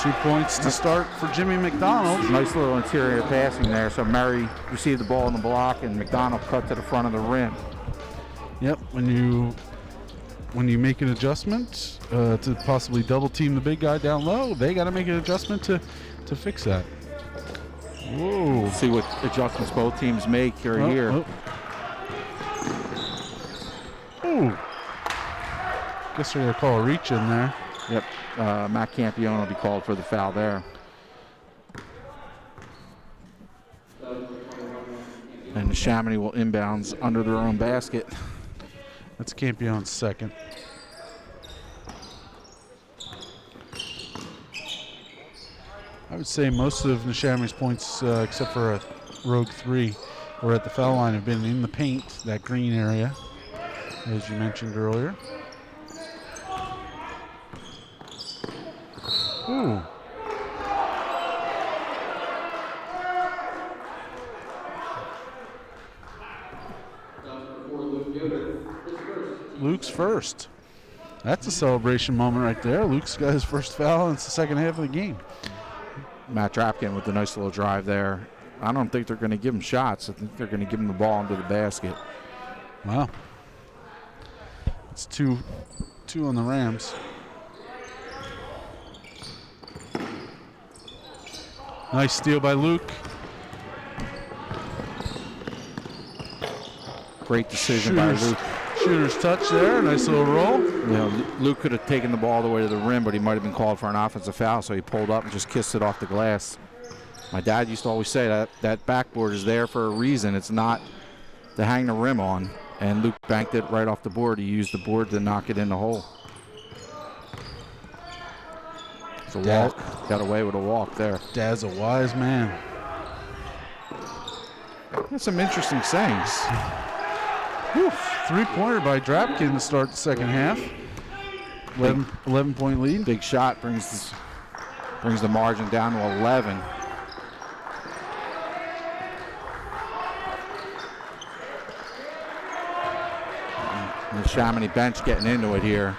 Two points to start for Jimmy McDonald. Nice little interior passing there. So Murray received the ball in the block, and McDonald cut to the front of the rim. Yep, when you make an adjustment to possibly double team the big guy down low, they got to make an adjustment to fix that. Whoa. We'll see what adjustments both teams make here. Oh. Ooh. Guess they're going to call a reach in there. Yep. Matt Campione will be called for the foul there. And Neshaminy will inbounds under their own basket. That's Campione's second. I would say most of Neshaminy's points, except for a rogue three, or at the foul line, have been in the paint, that green area, as you mentioned earlier. Ooh. Luke's first. That's a celebration moment right there. Luke's got his first foul, and it's the second half of the game. Matt Drapkin with a nice little drive there. I don't think they're going to give him shots. I think they're going to give him the ball into the basket. Wow. It's two on the Rams. Nice steal by Luke. Great decision by Luke. Shooter's touch there. Nice little roll. You know, Luke could have taken the ball all the way to the rim, but he might have been called for an offensive foul, so he pulled up and just kissed it off the glass. My dad used to always say that backboard is there for a reason. It's not to hang the rim on. And Luke banked it right off the board. He used the board to knock it in the hole. It's a walk. Got away with a walk there. Dad's a wise man. That's some interesting sayings. Three-pointer by Drapkin to start the second half. 11-point lead. Big shot brings the margin down to 11. And the Neshaminy bench getting into it here.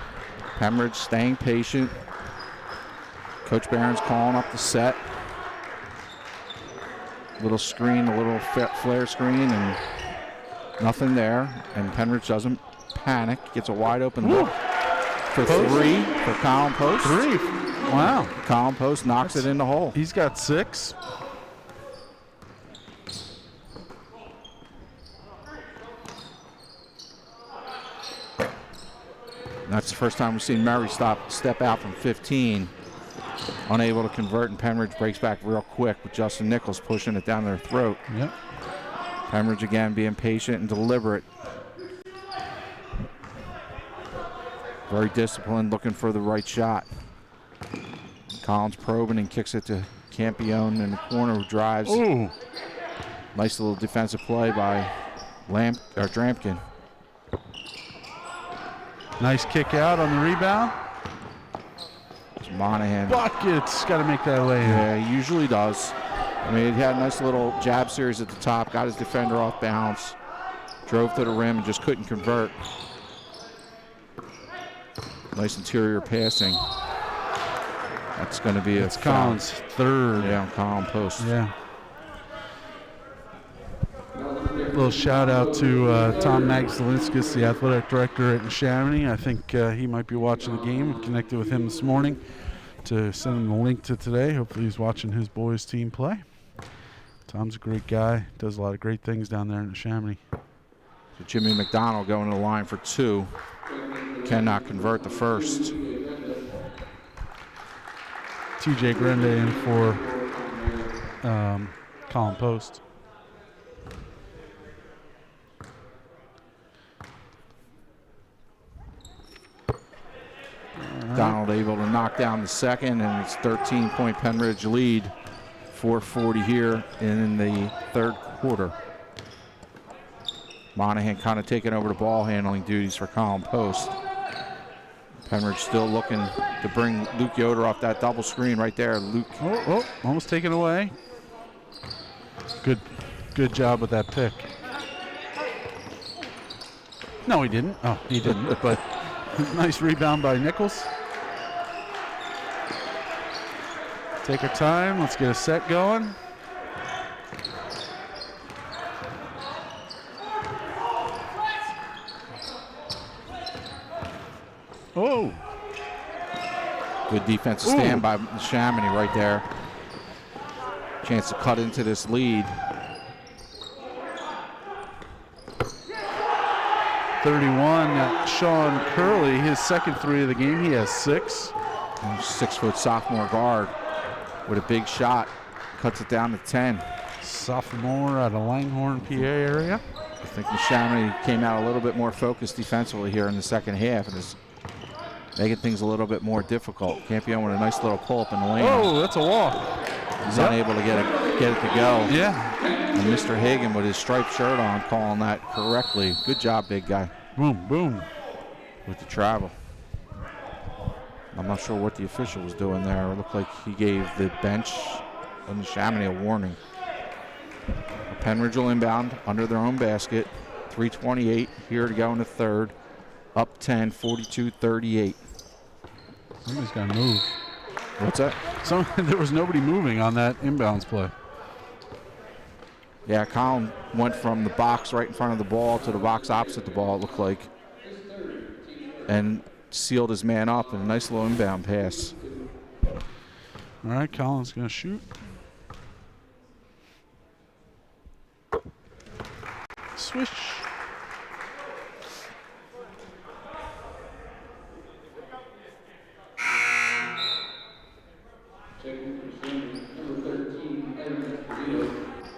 Pennridge staying patient. Coach Barron's calling up the set. Little screen, a little flare screen, and nothing there. And Pennridge doesn't panic. Gets a wide open look for three for Colin Post. Three. Wow. Colin Post knocks it in the hole. He's got 6. That's the first time we've seen Murray step out from 15. Unable to convert, and Pennridge breaks back real quick with Justin Nichols pushing it down their throat. Yep. Pennridge again being patient and deliberate. Very disciplined, looking for the right shot. Collins probing and kicks it to Campione in the corner who drives. Ooh. Nice little defensive play by Drapkin. Nice kick out on the rebound. It's Monahan. Buckets. Got to make that lay in. Yeah, he usually does. I mean, he had a nice little jab series at the top, got his defender off bounds, drove to the rim and just couldn't convert. Nice interior passing. That's going to be It's Collins' third. Yeah, on Colin Post. Yeah. Little shout out to Tom Magdalinskis, the athletic director at Neshaminy. I think he might be watching the game. I connected with him this morning to send him the link to today. Hopefully he's watching his boys' team play. Tom's a great guy. Does a lot of great things down there in Neshaminy. So Jimmy McDonald going to the line for 2. Cannot convert the first. TJ Grande in for Colin Post. Donald able to knock down the second, and it's 13-point Pennridge lead. 4:40 here in the third quarter. Monahan kind of taking over the ball handling duties for Colin Post. Pennridge still looking to bring Luke Yoder off that double screen right there. Luke. Almost taken away. Good job with that pick. No, he didn't. Oh, he didn't. But nice rebound by Nichols. Take our time. Let's get a set going. Oh. Good defensive stand by Neshaminy right there. Chance to cut into this lead. 31, Sean Curley, his second three of the game. He has 6. 6-foot sophomore guard with a big shot. Cuts it down to 10. Sophomore out of Langhorne, PA area. I think Neshaminy came out a little bit more focused defensively here in the second half and is making things a little bit more difficult. Campione with a nice little pull-up in the lane. Oh, that's a walk. He's unable to get it to go. Yeah. And Mr. Hegen with his striped shirt on calling that correctly. Good job, big guy. Boom, boom. With the travel. I'm not sure what the official was doing there. It looked like he gave the bench of Neshaminy a warning. Pennridge will inbound under their own basket. 3:28 here to go in the third. Up 10, 42-38. Somebody's got to move. What's that? There was nobody moving on that inbounds play. Yeah, Colin went from the box right in front of the ball to the box opposite the ball, it looked like, and sealed his man up in a nice little inbound pass. All right, Colin's going to shoot. Swish.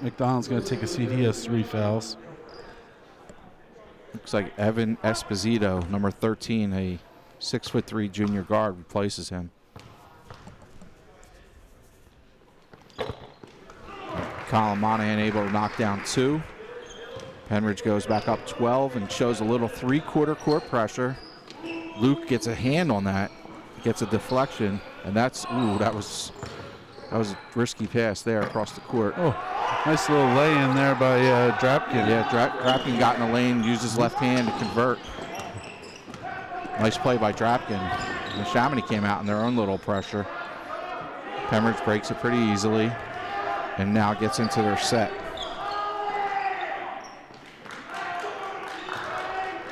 McDonald's going to take a seat. He has 3 fouls. Looks like Evan Esposito, number 13, a 6'3" junior guard, replaces him. Colin Monahan able to knock down 2. Pennridge goes back up 12 and shows a little 3/4 court pressure. Luke gets a hand on that, gets a deflection, and that was a risky pass there across the court. Oh, nice little lay-in there by Drapkin. Yeah, Drapkin got in the lane, used his left hand to convert. Nice play by Drapkin. Neshaminy came out in their own little pressure. Pennridge breaks it pretty easily and now gets into their set.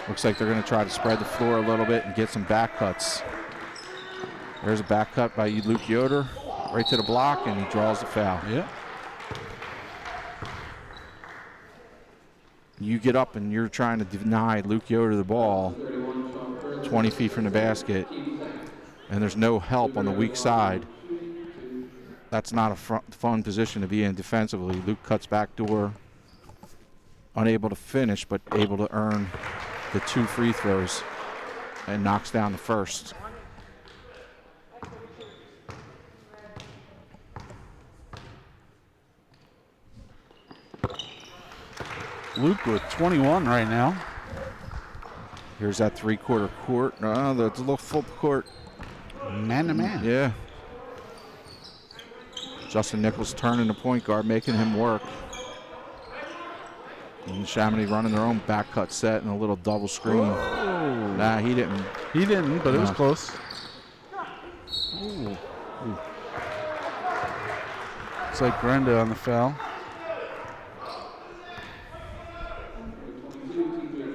Looks like they're going to try to spread the floor a little bit and get some back cuts. There's a back cut by Luke Yoder, right to the block, and he draws the foul. Yeah. You get up and you're trying to deny Luke Yoder the ball 20 feet from the basket, and there's no help on the weak side. That's not a fun position to be in defensively. Luke cuts back door, unable to finish, but able to earn the 2 free throws and knocks down the first. Luke with 21 right now. Here's that 3/4 court. No, that's a little full court. Man to man. Yeah. Justin Nichols turning the point guard, making him work. And Neshaminy running their own back cut set and a little double screen. Whoa. Nah, he didn't. He didn't, but it was No. close. Ooh. Ooh. Looks like Brenda on the foul.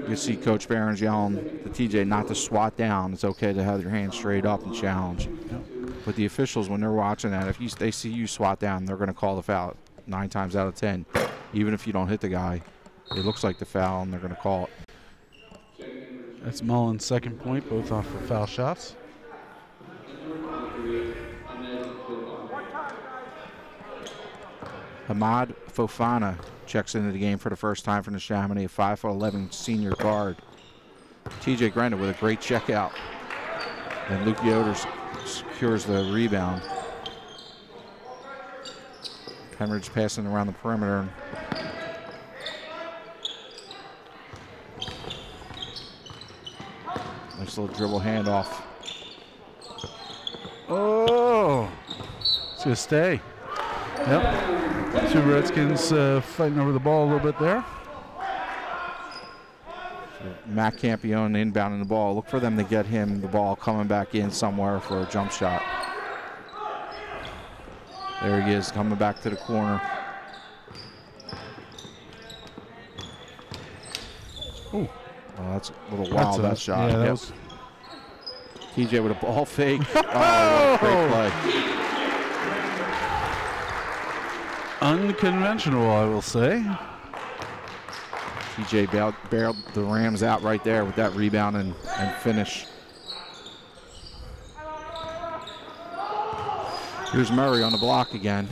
You see Coach Barron's yelling to TJ not to swat down. It's okay to have your hands straight up and challenge. Yep. But the officials, when they're watching that, if they see you swat down, they're going to call the foul 9 times out of 10. Even if you don't hit the guy, it looks like the foul, and they're going to call it. That's Mullen's second point, both off for foul shots. Hamad Fofana checks into the game for the first time for Neshaminy, a 5'11" senior guard. TJ Grindle with a great checkout. And Luke Yoder secures the rebound. Pennridge passing around the perimeter. Nice little dribble handoff. Oh, it's going to stay. Yep. 2 Redskins fighting over the ball a little bit there. Matt Campione inbounding the ball. Look for them to get him the ball coming back in somewhere for a jump shot. There he is, coming back to the corner. Ooh. Oh, that's a little wild, that shot. Yeah, that yep. was... TJ with a ball fake. Oh, what a great play. Unconventional, I will say. TJ bailed the Rams out right there with that rebound and finish. Here's Murray on the block again.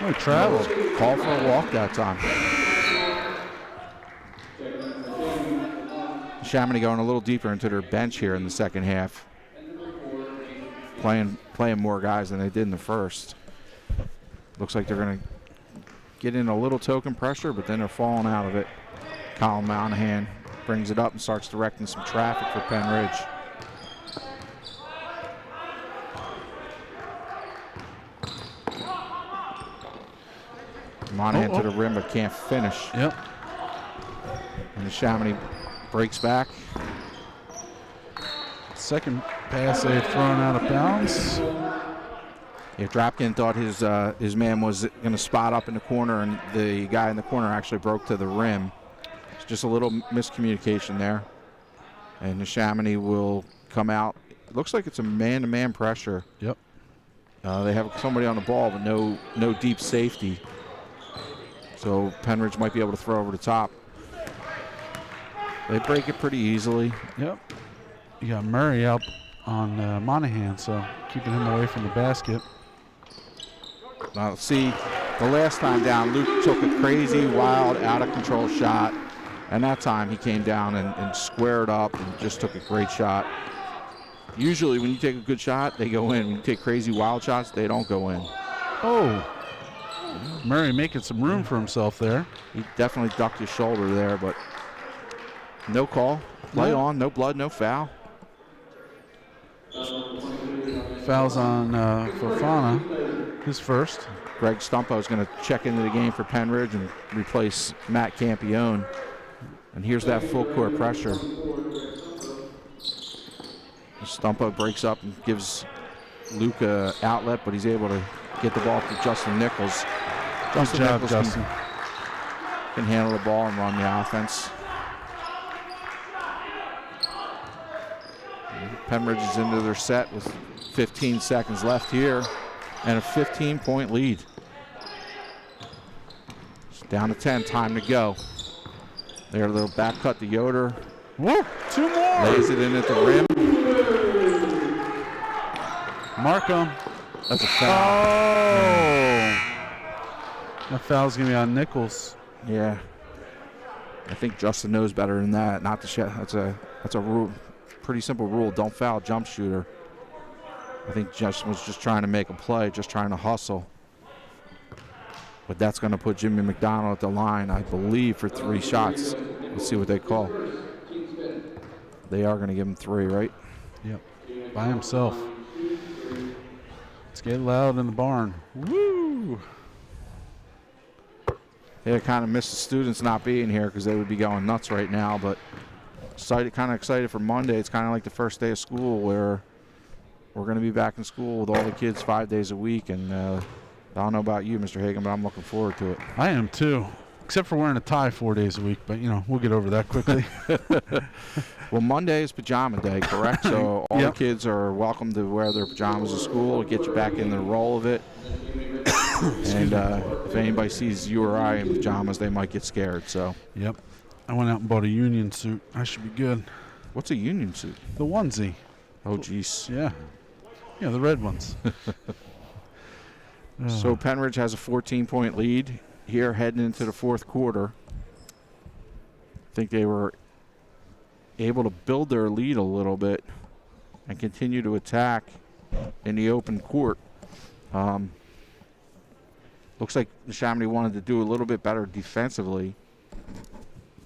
Oh, he traveled. Call for a walk that time. Neshaminy going a little deeper into their bench here in the second half. Playing more guys than they did in the first. Looks like they're going to get in a little token pressure, but then they're falling out of it. Kyle Monahan brings it up and starts directing some traffic for Pennridge. Monahan to the rim but can't finish. Yep. And Neshaminy breaks back. Second pass they've thrown out of bounds. Yeah, Dropkin thought his man was going to spot up in the corner, and the guy in the corner actually broke to the rim. It's just a little miscommunication there. And Neshaminy will come out. It looks like it's a man-to-man pressure. Yep. They have somebody on the ball, but no deep safety. So Pennridge might be able to throw over the top. They break it pretty easily. Yep. You got Murray out on Monahan, so keeping him away from the basket. Now, see, the last time down, Luke took a crazy, wild, out-of-control shot, and that time he came down and squared up and just took a great shot. Usually when you take a good shot, they go in. When you take crazy, wild shots, they don't go in. Oh, Murray making some room for himself there. He definitely ducked his shoulder there, but no call. Play on, no blood, no foul. Fouls on Fofana, his first. Greg Stumpo is going to check into the game for Pennridge and replace Matt Campione. And here's that full court pressure. Stumpo breaks up and gives Luke an outlet, but he's able to get the ball to Justin Nichols. Good job, Justin. Can handle the ball and run the offense. Pennridge is into their set with 15 seconds left here and a 15-point lead. It's down to 10, time to go. There, a little back cut to Yoder. Woo, 2 more. Lays it in at the rim. Markham. That's a foul. Oh. That foul's going to be on Nichols. Yeah. I think Justin knows better than that. Not to shut. That's a rule. Pretty simple rule. Don't foul jump shooter. I think Justin was just trying to make a play, just trying to hustle. But that's going to put Jimmy McDonald at the line, I believe, for 3 shots. Let's see what they call. They are going to give him 3, right? Yep. By himself. Let's get loud in the barn. Woo! They kind of miss the students not being here because they would be going nuts right now. But kind of excited for Monday. It's kind of like the first day of school where we're going to be back in school with all the kids 5 days a week. And I don't know about you, Mr. Hegen, but I'm looking forward to it. I am too, except for wearing a tie 4 days a week. But, you know, we'll get over that quickly. Well, Monday is pajama day, correct? So all the kids are welcome to wear their pajamas to school to get you back in the role of it. And if anybody sees you or I in pajamas, they might get scared. So. Yep. I went out and bought a union suit. I should be good. What's a union suit? The onesie. Oh, geez. Yeah. Yeah, the red ones. So Pennridge has a 14-point lead here heading into the fourth quarter. I think they were able to build their lead a little bit and continue to attack in the open court. Looks like Neshaminy wanted to do a little bit better defensively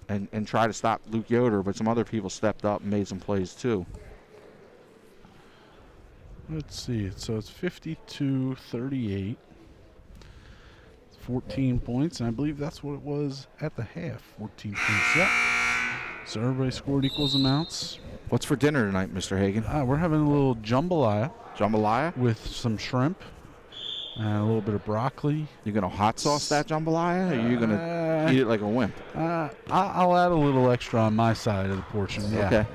and try to stop Luke Yoder, but some other people stepped up and made some plays too. Let's see. So it's 52-38. 14 points, and I believe that's what it was at the half. 14 points. Yep. So everybody scored equals amounts. What's for dinner tonight, Mr. Hegen? We're having a little jambalaya. Jambalaya? With some shrimp and a little bit of broccoli. You going to hot sauce that jambalaya, or are you going to eat it like a wimp? I'll add a little extra on my side of the portion. Yeah. Okay.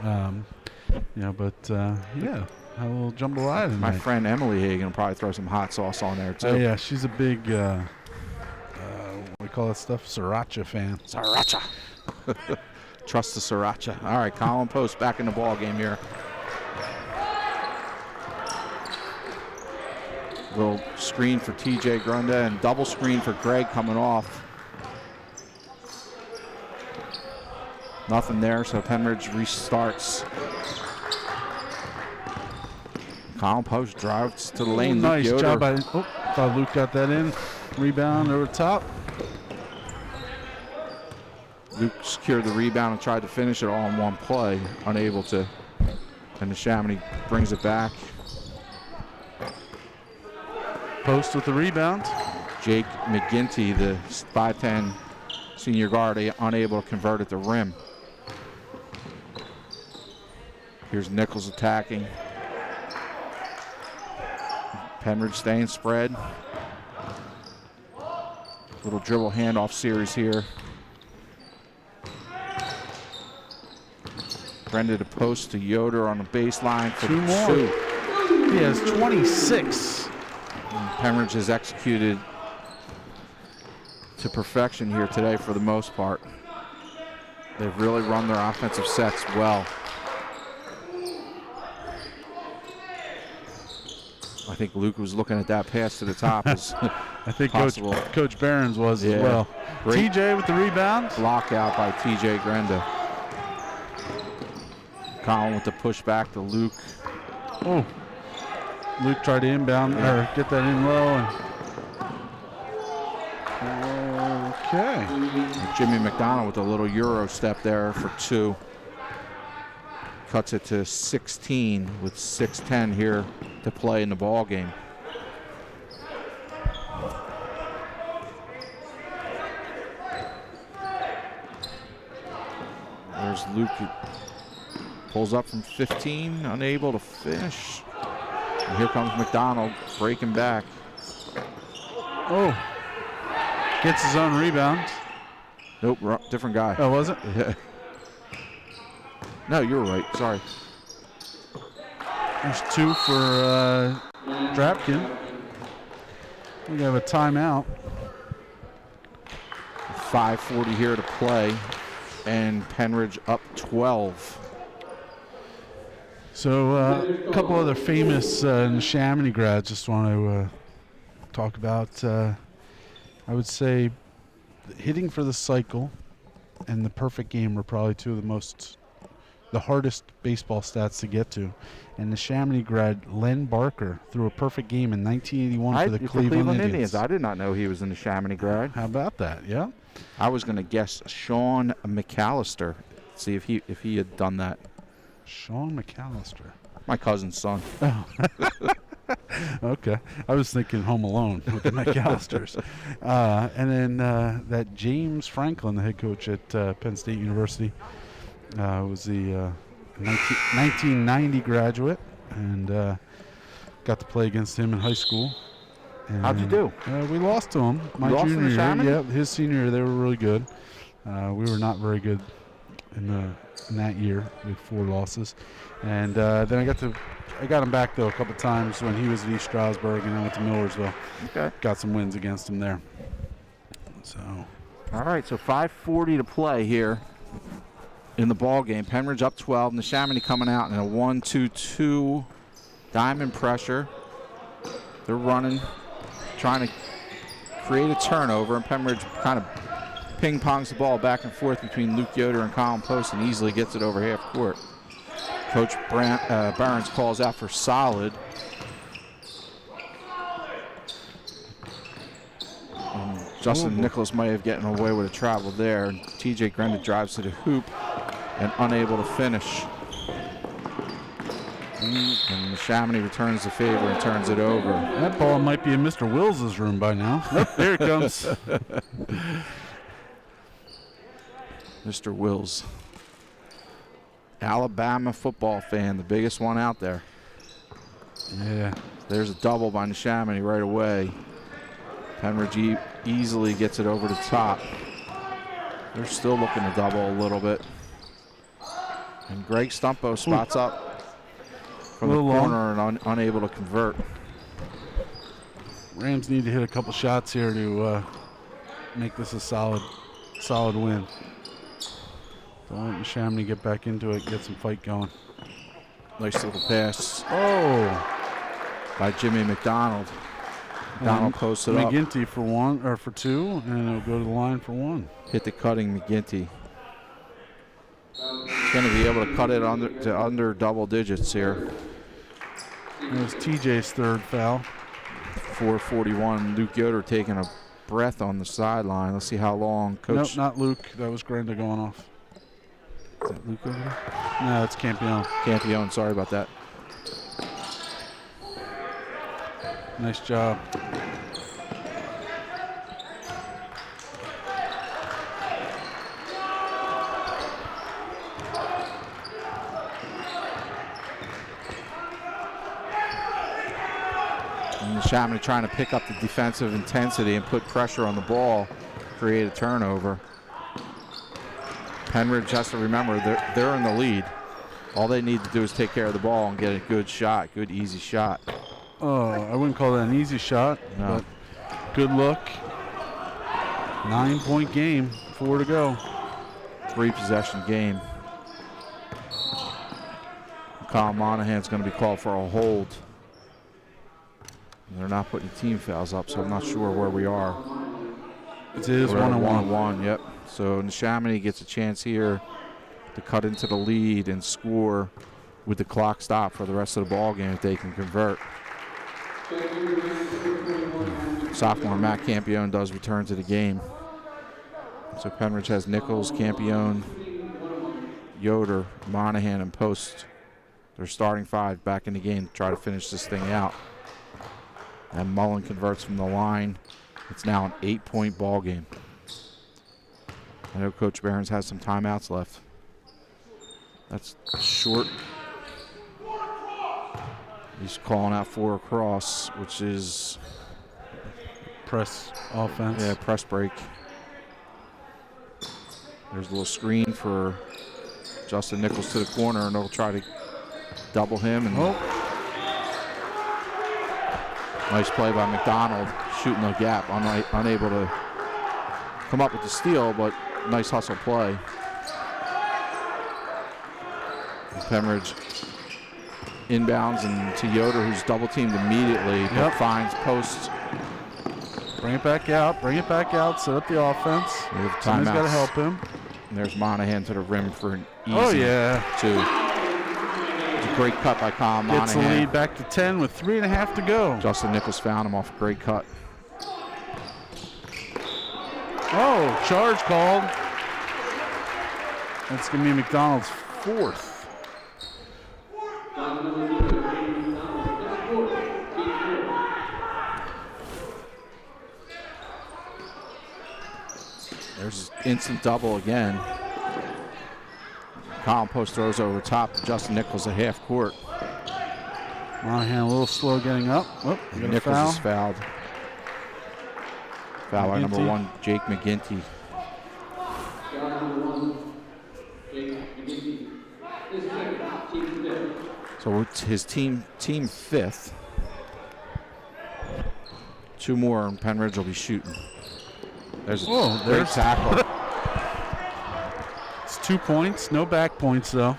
Yeah. A little jambalaya tonight. My friend Emily Hegen will probably throw some hot sauce on there, too. Oh, yeah. She's a big, what do we call that stuff? Sriracha fan. Sriracha. Trust the sriracha. All right, Colin Post back in the ball game here. Little screen for TJ Grunda and double screen for Greg coming off. Nothing there, so Pennridge restarts. Colin Post drives to the lane. Nice job by, thought Luke got that in. Rebound over the top. Luke secured the rebound and tried to finish it all in one play, unable to. And Neshaminy brings it back. Post with the rebound. Jake McGinty, the 5'10" senior guard, unable to convert at the rim. Here's Nichols attacking. Pennridge staying spread. Little dribble handoff series here. Brenda to post to Yoder on the baseline for 2 more. He has 26. And Pennridge has executed to perfection here today for the most part. They've really run their offensive sets well. I think Luke was looking at that pass to the top as I think possible. Coach Behrens was as well. Great TJ with the rebound. Block out by TJ Grenda. Colin with the push back to Luke. Oh, Luke tried to inbound or get that in low. Okay. And Jimmy McDonald with a little Euro step there for 2. Cuts it to 16 with 6:10 here to play in the ball game. There's Luke. Pulls up from 15, unable to finish. And here comes McDonald breaking back. Oh, gets his own rebound. Nope, different guy. Oh, was it? Yeah. No, you were right. Sorry. There's 2 for Drapkin. We have a timeout. 5:40 here to play, and Pennridge up 12. So a couple other famous Neshaminy grads just want to talk about. I would say hitting for the cycle and the perfect game are probably 2 of the hardest baseball stats to get to. And Neshaminy grad Len Barker threw a perfect game in 1981 for the Cleveland Indians. I did not know he was in the Neshaminy grad. How about that? Yeah. I was going to guess Sean McAllister. See if he had done that. Sean McAllister. My cousin's son. Oh. Okay. I was thinking Home Alone with the McAllisters. And then that James Franklin, the head coach at Penn State University, was the 1990 graduate, and got to play against him in high school. And, how'd you do? We lost to him. My junior year. Yeah, his senior year, they were really good. We were not very good in that year with 4 losses. And then I got him back, though, a couple times when he was at East Stroudsburg, and I went to Millersville. Okay. Got some wins against him there. So. All right, so 5:40 to play here in the ball game. Pennridge up 12. Neshaminy coming out in a 1-2-2 diamond pressure. They're running, trying to create a turnover, and Pennridge kind of ping-pongs the ball back and forth between Luke Yoder and Colin Post and easily gets it over half court. Coach Barnes calls out for solid. Justin Nichols might have gotten away with a travel there. TJ Grenda drives to the hoop and unable to finish. And Neshaminy returns the favor and turns it over. That ball might be in Mr. Wills' room by now. There it comes. Mr. Wills. Alabama football fan, the biggest one out there. Yeah. There's a double by Neshaminy right away. Pennridge easily gets it over the top. They're still looking to double a little bit. And Greg Stumpo spots up from the corner and unable to convert. Rams need to hit a couple shots here to make this a solid win. Don't let Neshaminy get back into it, get some fight going. Nice little pass. Oh! By Jimmy McDonald. McDonald posted up. McGinty for one, or for two, and it'll go to the line for one. Hit the cutting McGinty. Going to be able to cut it under double digits here. It was TJ's third foul. 4:41. Luke Yoder taking a breath on the sideline. Let's see how long Coach. Nope, not Luke. That was Grenda going off. Is that Luke over there? No, it's Campione. Campione, sorry about that. Nice job. And Neshaminy trying to pick up the defensive intensity and put pressure on the ball, create a turnover. Pennridge has to remember they're in the lead. All they need to do is take care of the ball and get a good shot, good easy shot. Oh, I wouldn't call that an easy shot, no. But good look. 9-point game, 4 to go. 3-possession game. Kyle Monahan's going to be called for a hold. And they're not putting team fouls up, so I'm not sure where we are. It is 1-1. Yep. So Neshaminy gets a chance here to cut into the lead and score with the clock stopped for the rest of the ball game if they can convert. Sophomore Matt Campione does return to the game. So Pennridge has Nichols, Campione, Yoder, Monahan, and Post. Their starting 5 back in the game to try to finish this thing out. And Mullen converts from the line. It's now an 8-point ball game. I know Coach Barons has some timeouts left. That's short. He's calling out for a cross, which is press offense. Yeah, press break. There's a little screen for Justin Nichols to the corner, and they'll try to double him. And nice play by McDonald, shooting the gap, unable to come up with the steal, but nice hustle play. Pennridge inbounds and to Yoder, who's double teamed immediately, but finds Post. Bring it back out, set up the offense. Somebody's got to help him. And there's Monahan to the rim for an easy 2. It's a great cut by Kyle Monahan. Gets the lead back to 10 with 3.5 to go. Justin Nichols found him off a great cut. Oh, charge called. That's going to be McDonald's 4th. There's instant double again. Colin Post throws over top to Justin Nichols at half court. Monahan a little slow getting up. Oh, Nichols is fouled. Foul by number 1, Jake McGinty. So it's his team 5th. 2 more and Pennridge will be shooting. There's a great tackle. It's 2 points, no back points though.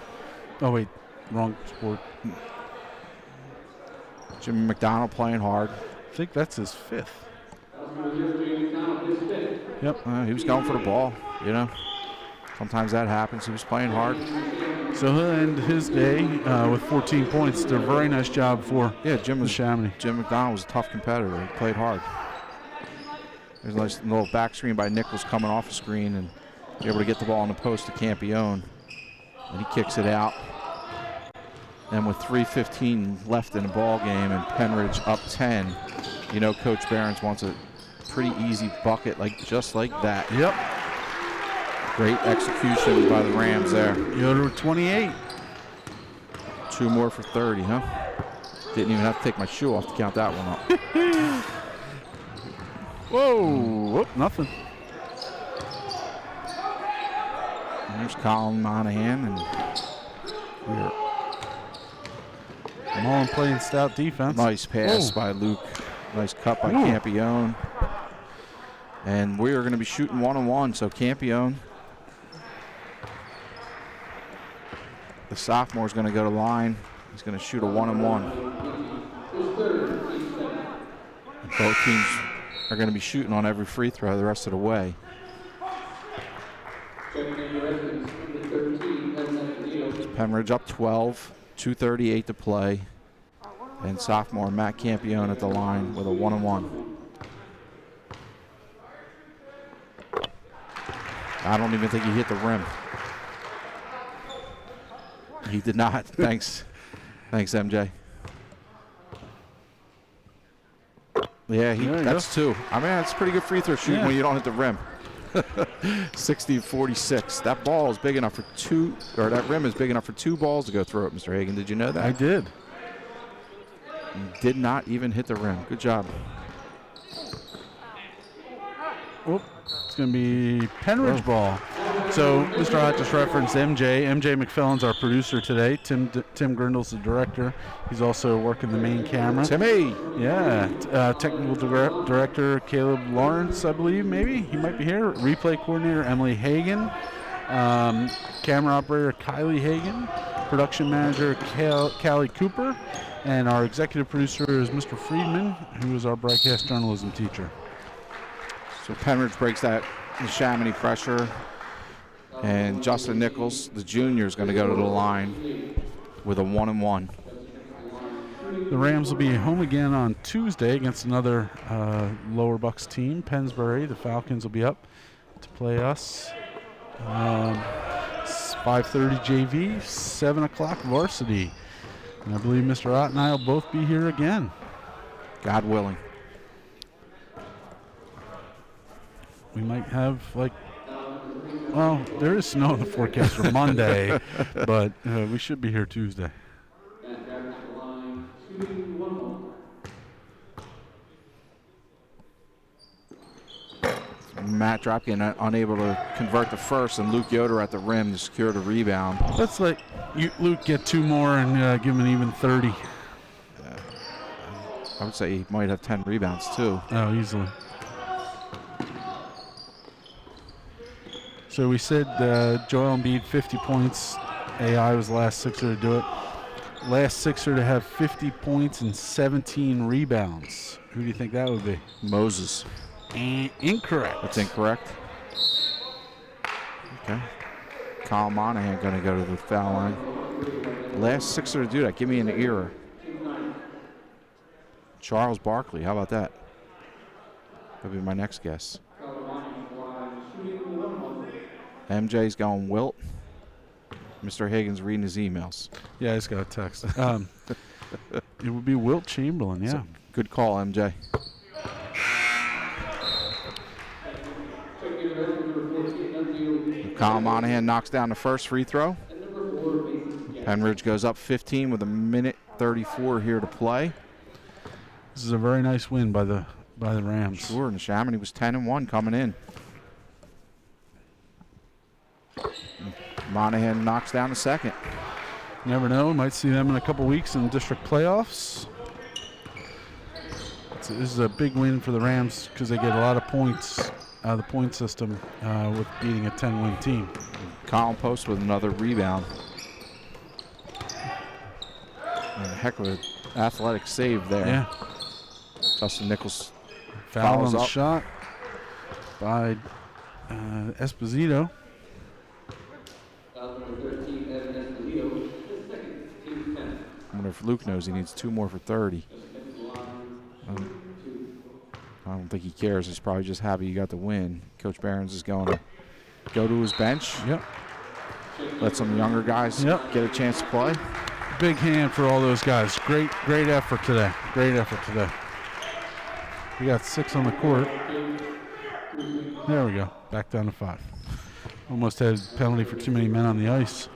Oh wait, wrong sport. Jimmy McDonald playing hard. I think that's his 5th. Yep. He was going for the ball, you know. Sometimes that happens. He was playing hard. So he'll end his day with 14 points. Did a very nice job for Jim McDonald was a tough competitor. He played hard. There's a nice little back screen by Nichols coming off the screen and be able to get the ball in the post to Campione. And he kicks it out. And with 3:15 left in the ball game and Pennridge up 10, you know Coach Behrens wants a pretty easy bucket just like that. Yep. Great execution by the Rams there. Yoder with 28. 2 more for 30, huh? Didn't even have to take my shoe off to count that one up. Whoa, whoop, nothing. And there's Colin Monahan, and Mullen playing stout defense. Nice pass by Luke. Nice cut by Campione. And we are going to be shooting 1-on-1, so Campione, the sophomore, is going to go to line. He's going to shoot a 1-on-1. Both teams are going to be shooting on every free throw the rest of the way. Pennridge up 12, 2:38 to play. And sophomore Matt Campione at the line with a 1-on-1. I don't even think he hit the rim. He did not. Thanks, MJ. Yeah, that's 2. I mean, that's pretty good free throw shooting when you don't hit the rim. 60-46. That ball is big enough for 2, or that rim is big enough for 2 balls to go through it, Mr. Hegen. Did you know that? I did. Did not even hit the rim. Good job. It's going to be Pennridge ball. So Mr. Ott just referenced MJ. MJ McPhelin's our producer today. Tim Grindle's the director. He's also working the main camera. Timmy. Yeah. Technical director Caleb Lawrence, I believe, maybe. He might be here. Replay coordinator Emily Hegen. Camera operator Kylie Hegen. Production manager Kallie Cooper. And our executive producer is Mr. Friedman, who is our broadcast journalism teacher. So Pennridge breaks that Neshaminy pressure. And Justin Nichols, the junior, is going to go to the line with a 1-on-1. The Rams will be home again on Tuesday against another Lower Bucks team, Pennsbury. The Falcons will be up to play us. 5:30 JV, 7 o'clock varsity. And I believe Mr. Ott and I will both be here again. God willing. We might have, well, there is snow in the forecast for Monday, but we should be here Tuesday. Matt Dropkin unable to convert the first, and Luke Yoder at the rim to secure the rebound. Let's let Luke get 2 more and give him an even 30. I would say he might have 10 rebounds too. Oh, easily. So we said Joel Embiid 50 points. AI was the last Sixer to do it. Last Sixer to have 50 points and 17 rebounds. Who do you think that would be? Moses. Incorrect. That's incorrect. Okay. Kyle Monahan going to go to the foul line. Last Sixer to do that. Give me an era. Charles Barkley. How about that? That'd be my next guess. MJ's going Wilt. Mr. Hagen's reading his emails. Yeah, I just got a text. It would be Wilt Chamberlain, yeah. So, good call, MJ. Kyle Monahan knocks down the first free throw. Pennridge goes up 15 with 1:34 here to play. This is a very nice win by the Rams. Sure, and Neshaminy was 10-1 coming in. Monahan knocks down the second. You never know. We might see them in a couple weeks in district playoffs. This is a big win for the Rams because they get a lot of points out of the point system with beating a 10-win team. Colin Post with another rebound. And a heck of an athletic save there. Yeah. Justin Nichols Foul on Fouls the up. shot by Esposito. Foul number 13, Evan Esposito. His second, team 10. I wonder if Luke knows he needs 2 more for 30. I don't think he cares. He's probably just happy he got the win. Coach Behrens is going to go to his bench. Yep. Let some younger guys get a chance to play. Big hand for all those guys. Great effort today. Great effort today. We got 6 on the court. There we go. Back down to 5. Almost had a penalty for too many men on the ice.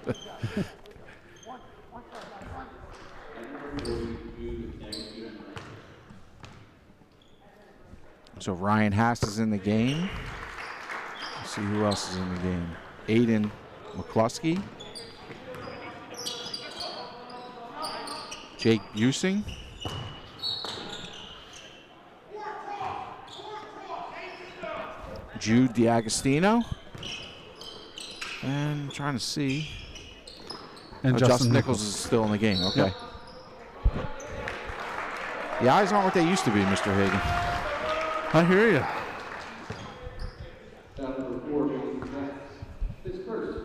So Ryan Haas is in the game. Let's see who else is in the game. Aiden McCluskey. Jake Busing. Jude DiAgostino. And I'm trying to see. And Justin Nichols is still in the game. Okay. Yep. The eyes aren't what they used to be, Mr. Hegen. I hear you. Foul number 4, his first.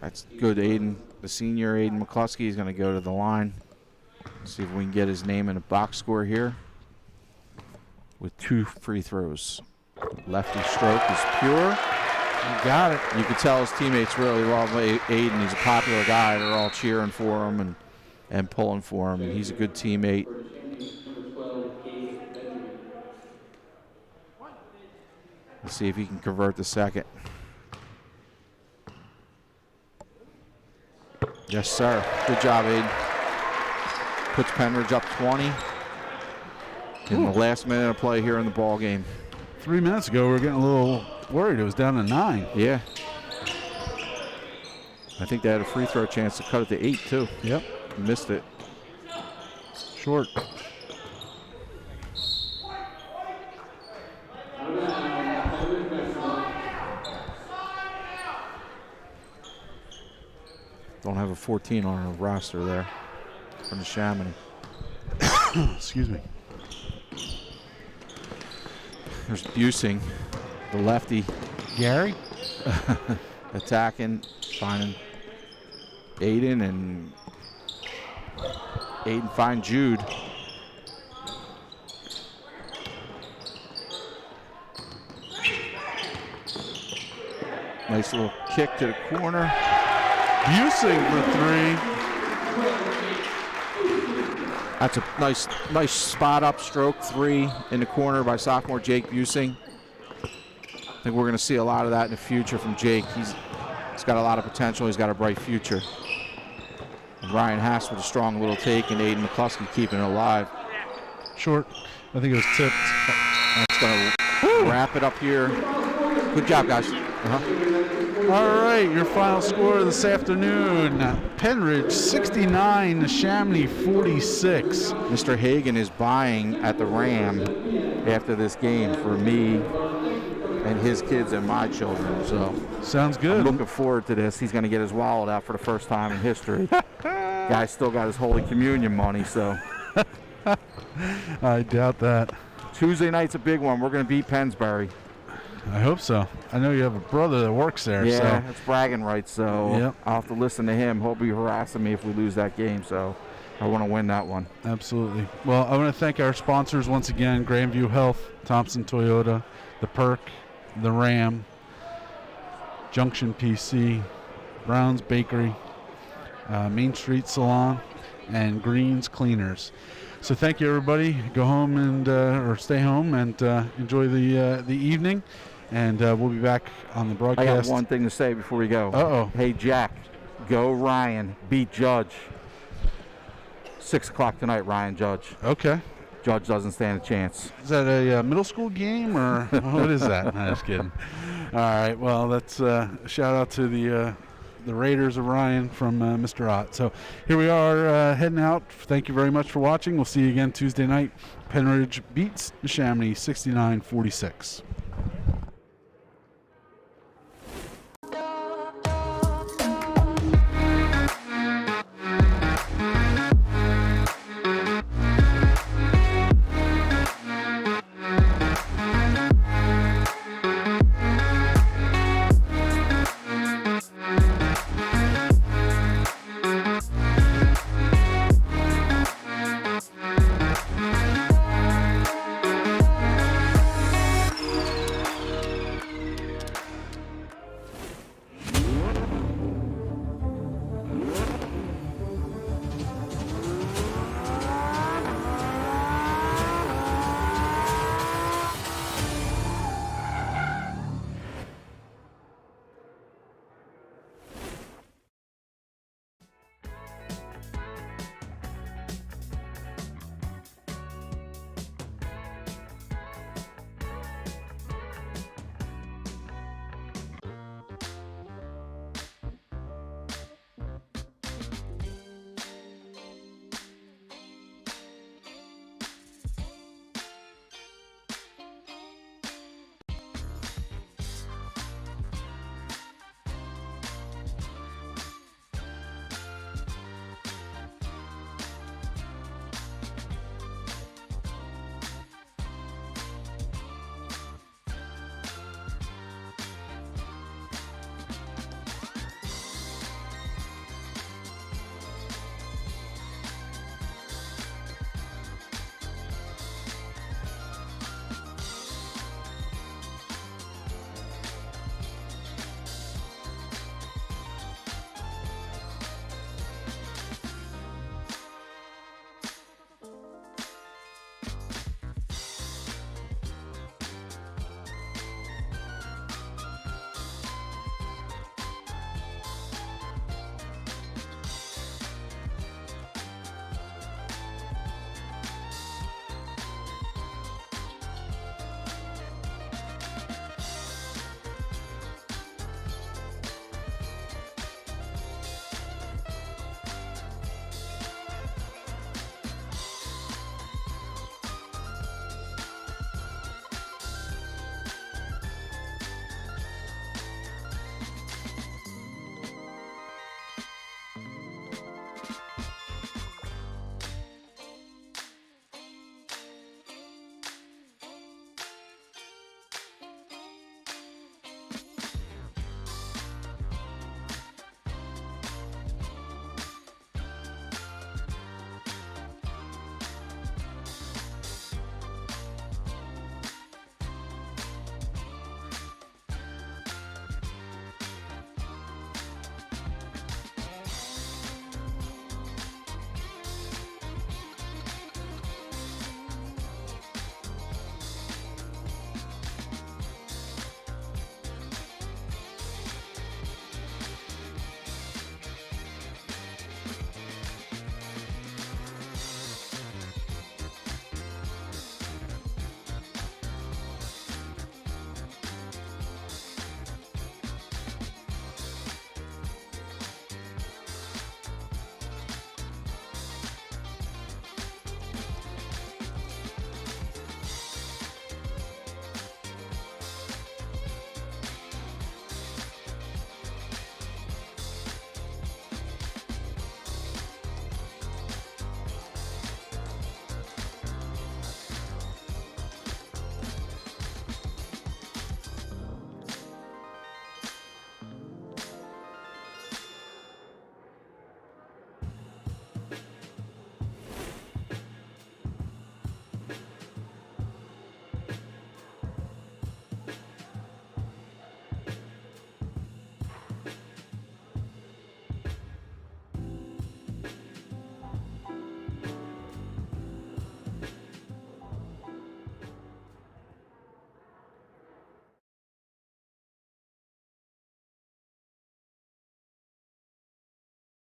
That's good, Aiden. The senior Aiden McCluskey is going to go to the line. See if we can get his name in a box score here with 2 free throws. Lefty stroke is pure. You got it. You can tell his teammates really love Aiden. He's a popular guy. They're all cheering for him and pulling for him, and he's a good teammate. Number 12, Gabe Benjamin. Let's see if he can convert the second. Yes, sir. Good job, Aiden. Puts Pennridge up 20 in the last minute of play here in the ball game. 3 minutes ago, we were getting a little worried. It was down to 9. Yeah. I think they had a free throw chance to cut it to 8, too. Yep. Missed it. Short. Don't have a 14 on our roster there from Neshaminy. Excuse me. There's Busing, the lefty, Gary? attacking, finding Aiden, and Aiden find Jude. Nice little kick to the corner. Busing for 3. That's a nice spot up stroke 3 in the corner by sophomore Jake Busing. I think we're going to see a lot of that in the future from Jake. He's got a lot of potential. He's got a bright future. And Ryan Haas with a strong little take, and Aiden McCluskey keeping it alive. Short. I think it was tipped. That's going to wrap it up here. Good job, guys. All right, your final score this afternoon. Pennridge 69, Neshaminy 46. Mr. Hegen is buying at the Ram after this game for me and his kids and my children. So sounds good. I'm looking forward to this. He's going to get his wallet out for the first time in history. Guy still got his Holy Communion money, so. I doubt that. Tuesday night's a big one. We're going to beat Pennsbury. I hope so. I know you have a brother that works there. Yeah, so. that's bragging rights, so Yep. I'll have to listen to him. He'll be harassing me if we lose that game, so I want to win that one. Absolutely. Well, I want to thank our sponsors once again, Grandview Health, Thompson Toyota, The Perk, The Ram, Junction PC, Brown's Bakery, Main Street Salon, and Greens Cleaners. So thank you, everybody. Go home and or stay home and enjoy the evening. And we'll be back on the I broadcast. got one thing to say before we go. Uh-oh. Hey, Jack, go Ryan, beat Judge. 6 o'clock tonight, Ryan Judge. Okay. Judge doesn't stand a chance. Is that a middle school game or what is that? No, just kidding. All right. Well, that's a shout out to the Raiders of Ryan from Mr. Ott. So here we are heading out. Thank you very much for watching. We'll see you again Tuesday night. Pennridge beats Neshaminy 69-46.